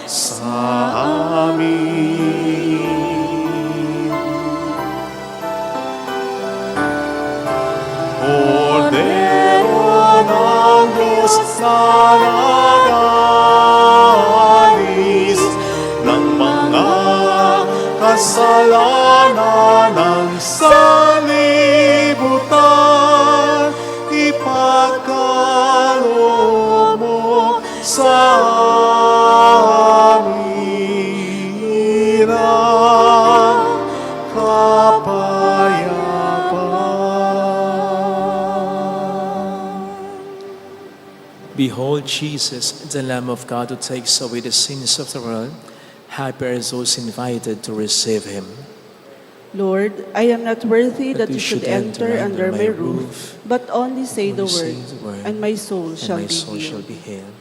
sa amin. Kordero ng Diyos na nagalis ng mga kasalanan ng sanlibutan, ipagkaloob mo sa amin ang kapayapaan. Behold Jesus, the Lamb of God who takes away the sins of the world. Happy are those invited to receive him. Lord, I am not worthy That that you should enter under my roof, but only say the word, and my soul And shall my be soul shall healed. be healed.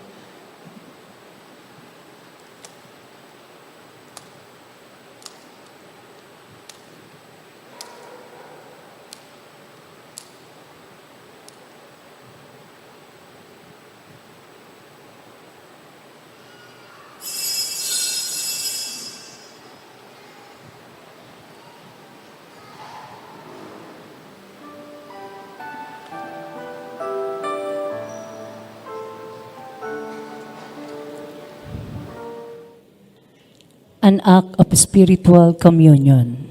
An act of spiritual communion.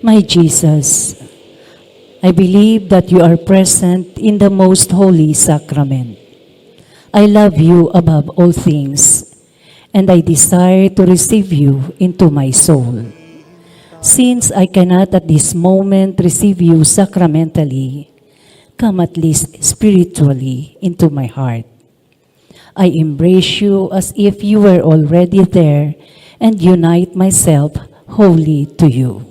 My Jesus, I believe that you are present in the most holy sacrament. I love you above all things, and I desire to receive you into my soul. Since I cannot at this moment receive you sacramentally, come at least spiritually into my heart. I embrace you as if you were already there and unite myself wholly to you.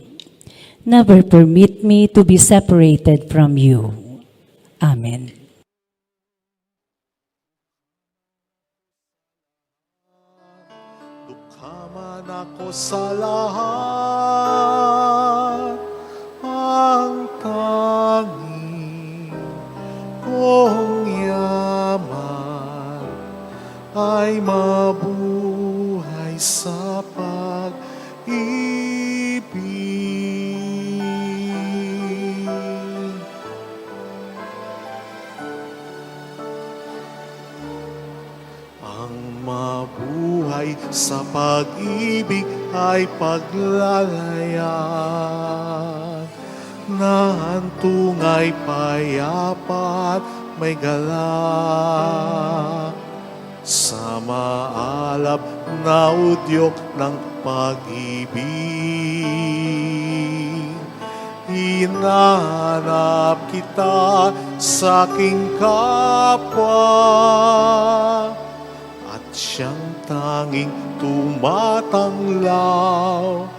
Never permit me to be separated from you. Amen. Dukha man ako sa lahat, ang tanging kong yaman ay mabuhay sa pag-ibig. Ang mabuhay sa pag-ibig ay paglalayan na hantong ay payapa at may galak sa maalab na udyok ng pag-ibig. Hinahanap kita sa aking kapwa at siyang tanging tumatanglaw,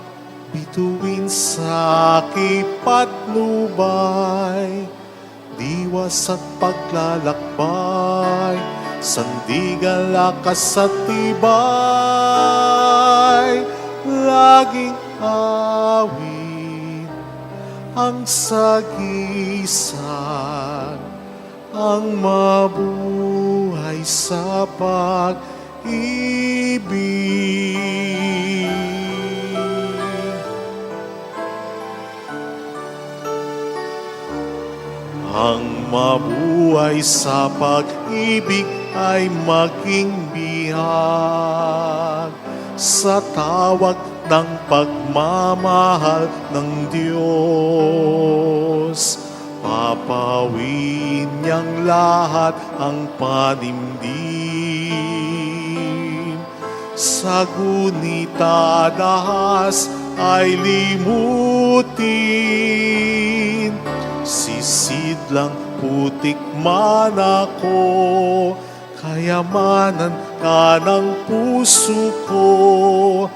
bituin sakit at nubay, diwas at paglalakbay, sandigan, lakas at tibay, laging awit ang sagisag, ang mabuhay sa pag-ibig. Ang mabuhay sa pag-ibig ay maging bihag sa tawag ng pagmamahal ng Diyos. Papawin niyang lahat ang panimdim. Sa gunita dahas ay limutin. Sisid lang putik man ako, kayamanan ka ng puso ko.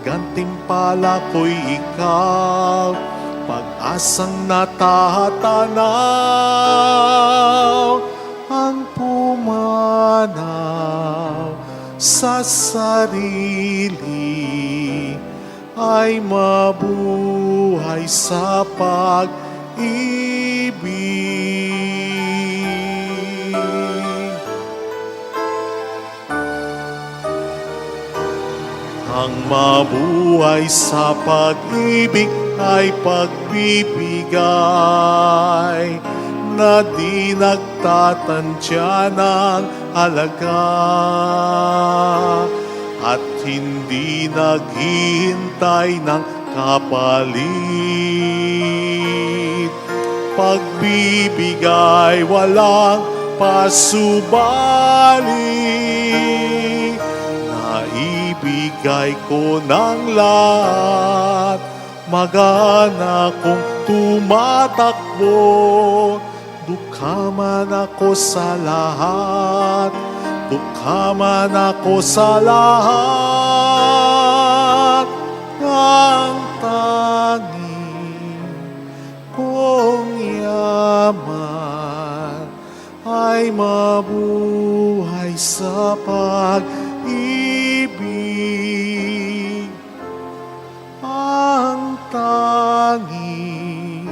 Gantimpala ko'y ikaw, pag-asang natatanaw. Ang pumanaw sa sarili ay mabuhay sa pag-ibig. Ang mabuhay sa pag-ibig ay pagbibigay na di nagtatantya ng halaga at hindi naghihintay ng kapalit. Pagbibigay walang pasubali, naibigay ko ng lahat, magana kong tumatakbo. Dukha man ako sa lahat, dukha man ako sa lahat, ang tanging kong yaman ay mabuhay sa pag-ibig. Ang tanging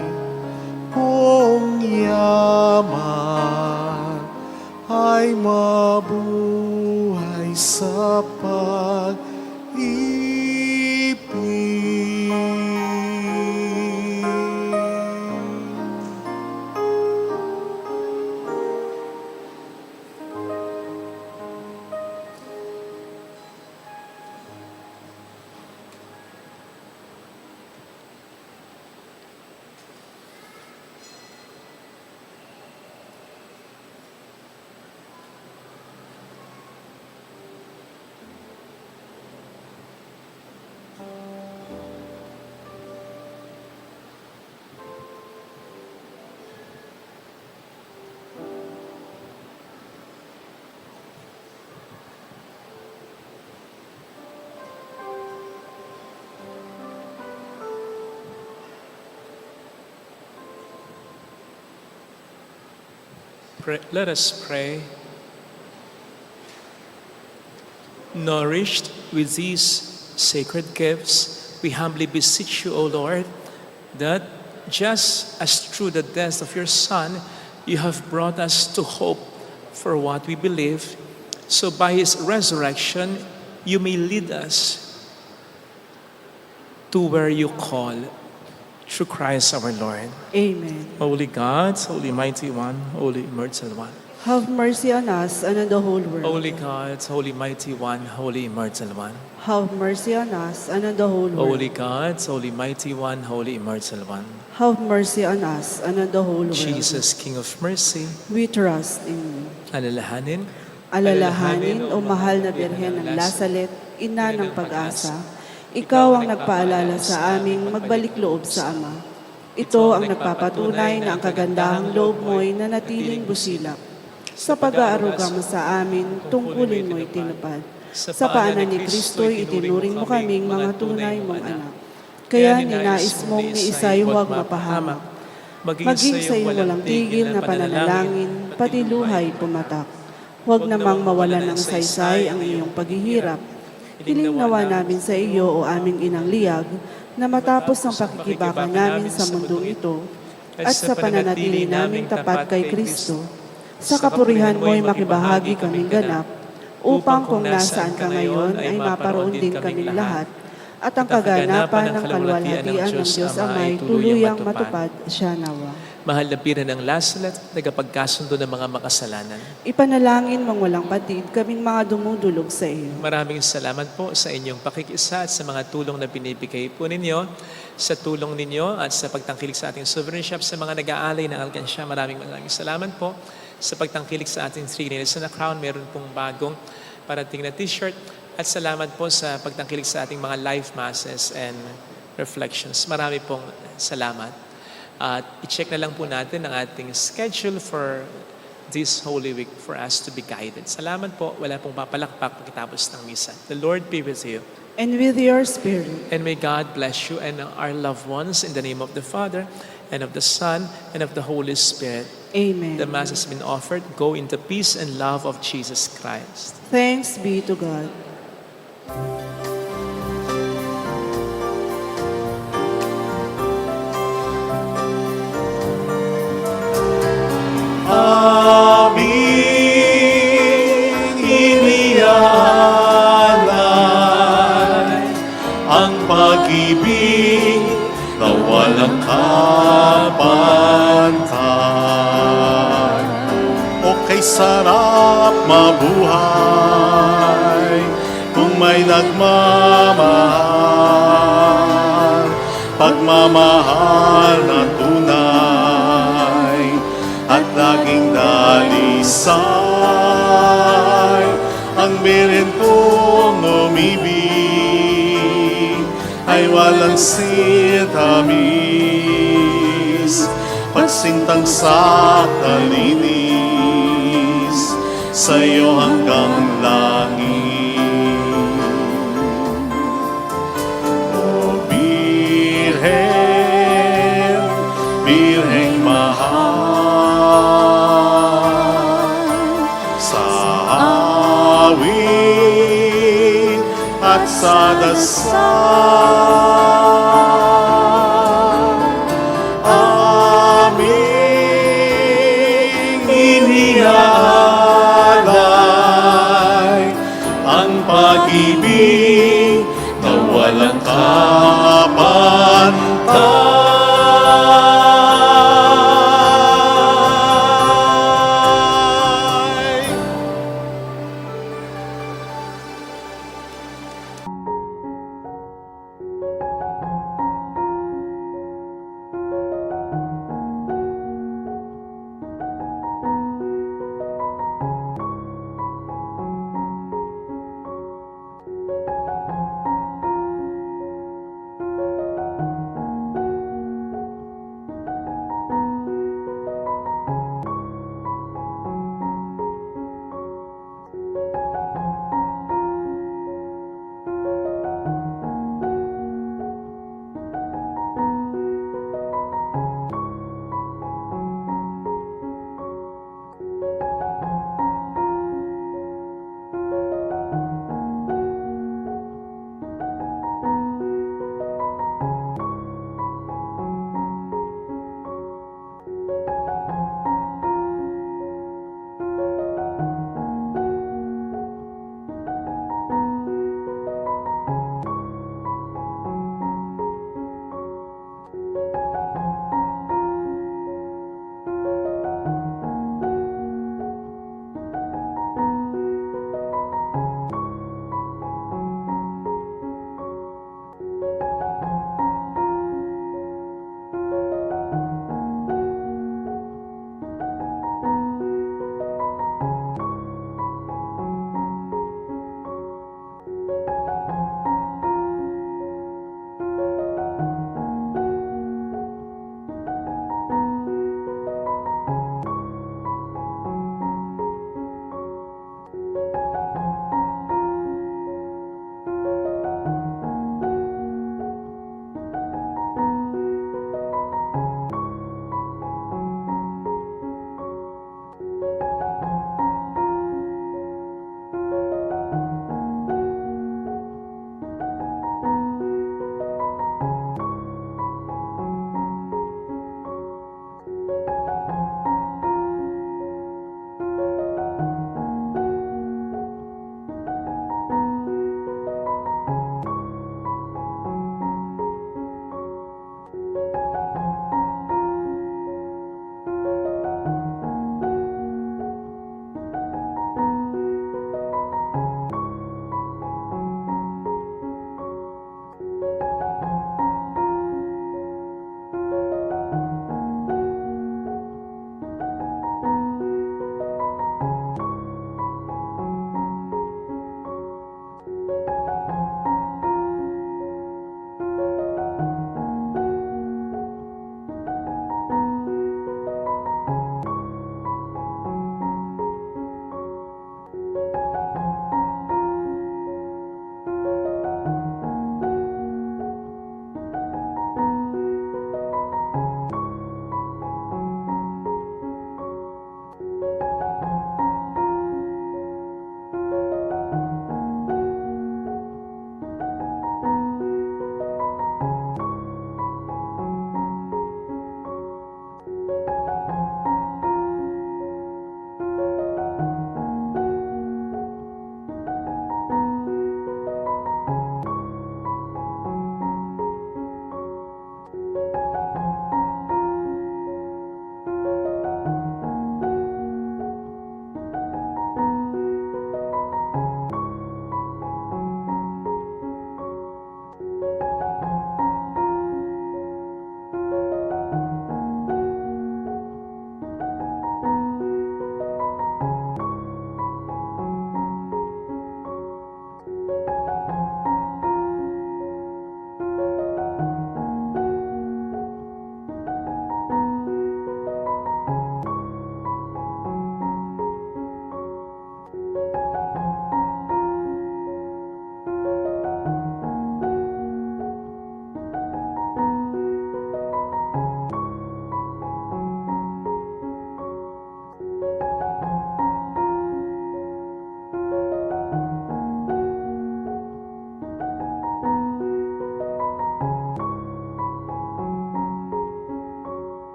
kong yaman ay mabuhay sa pag-ibig. Let us pray. Nourished with these sacred gifts, we humbly beseech you, O Lord, that just as through the death of your Son, you have brought us to hope for what we believe, so by his resurrection, you may lead us to where you call, through Christ our Lord. Amen. Holy God, Holy Mighty One, Holy Immortal One. Have mercy on us and on the whole world. Holy God, Holy Mighty One, Holy Immortal One. Have mercy on us and on the whole world. Holy God, Holy Mighty One, Holy Immortal One. Have mercy on us and on the whole world. Jesus, King of Mercy, We trust in you. alalahanin, Alalahanin o mahal na Birhen ng Lasalet, ina ng pag-asa, ikaw ang nagpaalala sa aming magbalik loob sa Ama. Ito ang nagpapatunay na ang kagandahang loob mo'y nanatiling busilak. Sa pag-aaruga mo sa amin, tungkulin mo'y tinupad. Sa paanan ni Kristo'y itinuring mo kaming mga tunay mong anak. Kaya ninais mong ni isa'y huwag mapahamak. Maging sa iyong walang tigil na pananalangin, pati luhay pumatak. Huwag namang mawalan ng saysay ang iyong paghihirap. Hiling nawa namin sa iyo o aming inang liyag, na matapos ang pakikibaka namin sa mundong ito, at sa pananatili naming tapat kay Kristo, sa kapurihan mo'y makibahagi kaming ganap, upang kung nasaan ka ngayon ay maparoon din kaming lahat, at ang kaganapan ng kalwalhatian ng Diyos Amay tuluyang matupad siya nawa. Mahal na Pira ng Lasalat, nagapagkasundo ng mga makasalanan. Ipanalangin mong walang patid kaming mga dumudulog sa iyo. Maraming salamat po sa inyong pakikisa at sa mga tulong na binibigay po ninyo, sa tulong ninyo at sa pagtangkilik sa ating sovereign shop, sa mga nag-aalay ng alkansya. Maraming salamat po sa pagtangkilik sa ating 3 Nails na Crown. Meron pong bagong parating na t-shirt. At salamat po sa pagtangkilik sa ating mga live masses and reflections. Marami pong salamat. At i-check na lang po natin ang ating schedule for this Holy Week for us to be guided. Salamat po. Wala pong papalakpak pagkatapos ng misa. The Lord be with you. And with your spirit. And may God bless you and our loved ones in the name of the Father and of the Son and of the Holy Spirit. Amen. The Mass has been offered. Go in the peace and love of Jesus Christ. Thanks be to God. Aming inialay ang pag-ibig na walang kapantay. O kay sarap mabuhay kung may nagmamahal, pagmamahal na tunay at laging dalisay. Ang birin kong umibig ay walang sitamis, pagsintang sa kalinis, sa'yo hanggang langit. O Birhen, Birheng mahal, sa awit at sa dasal, aming inialay ang pag-ibig na walang kapantay.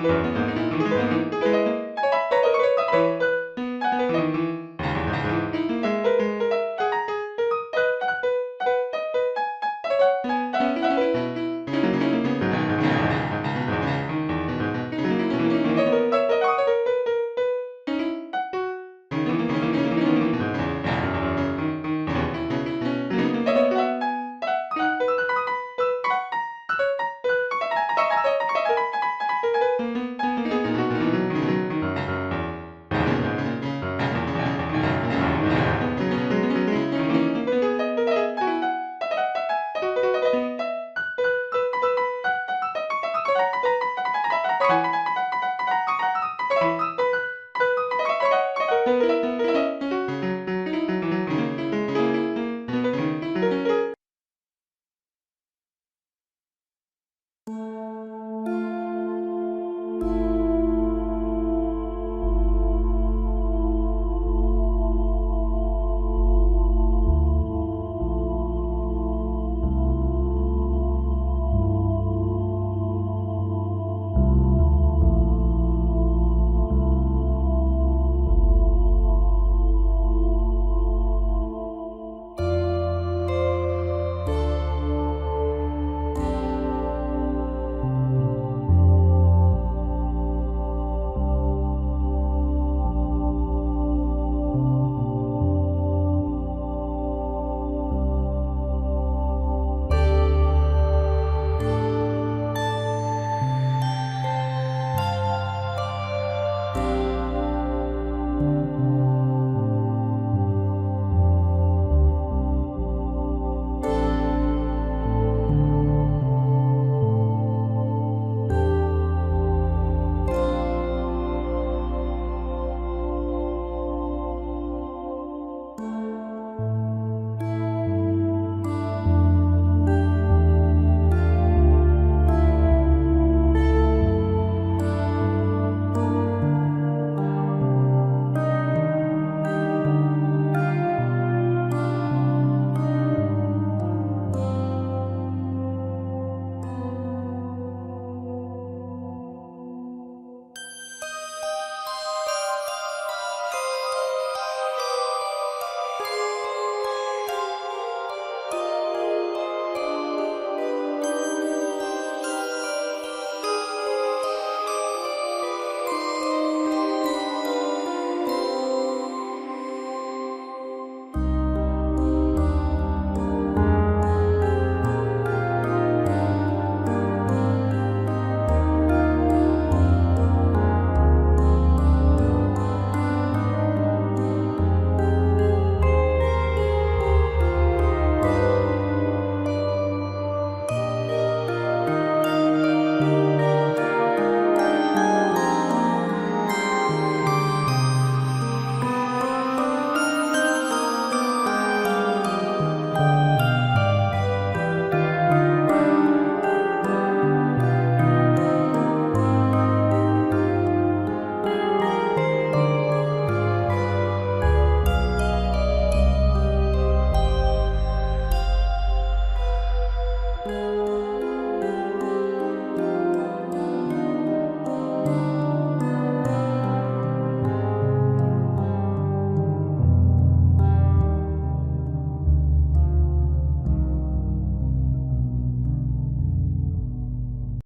Amen.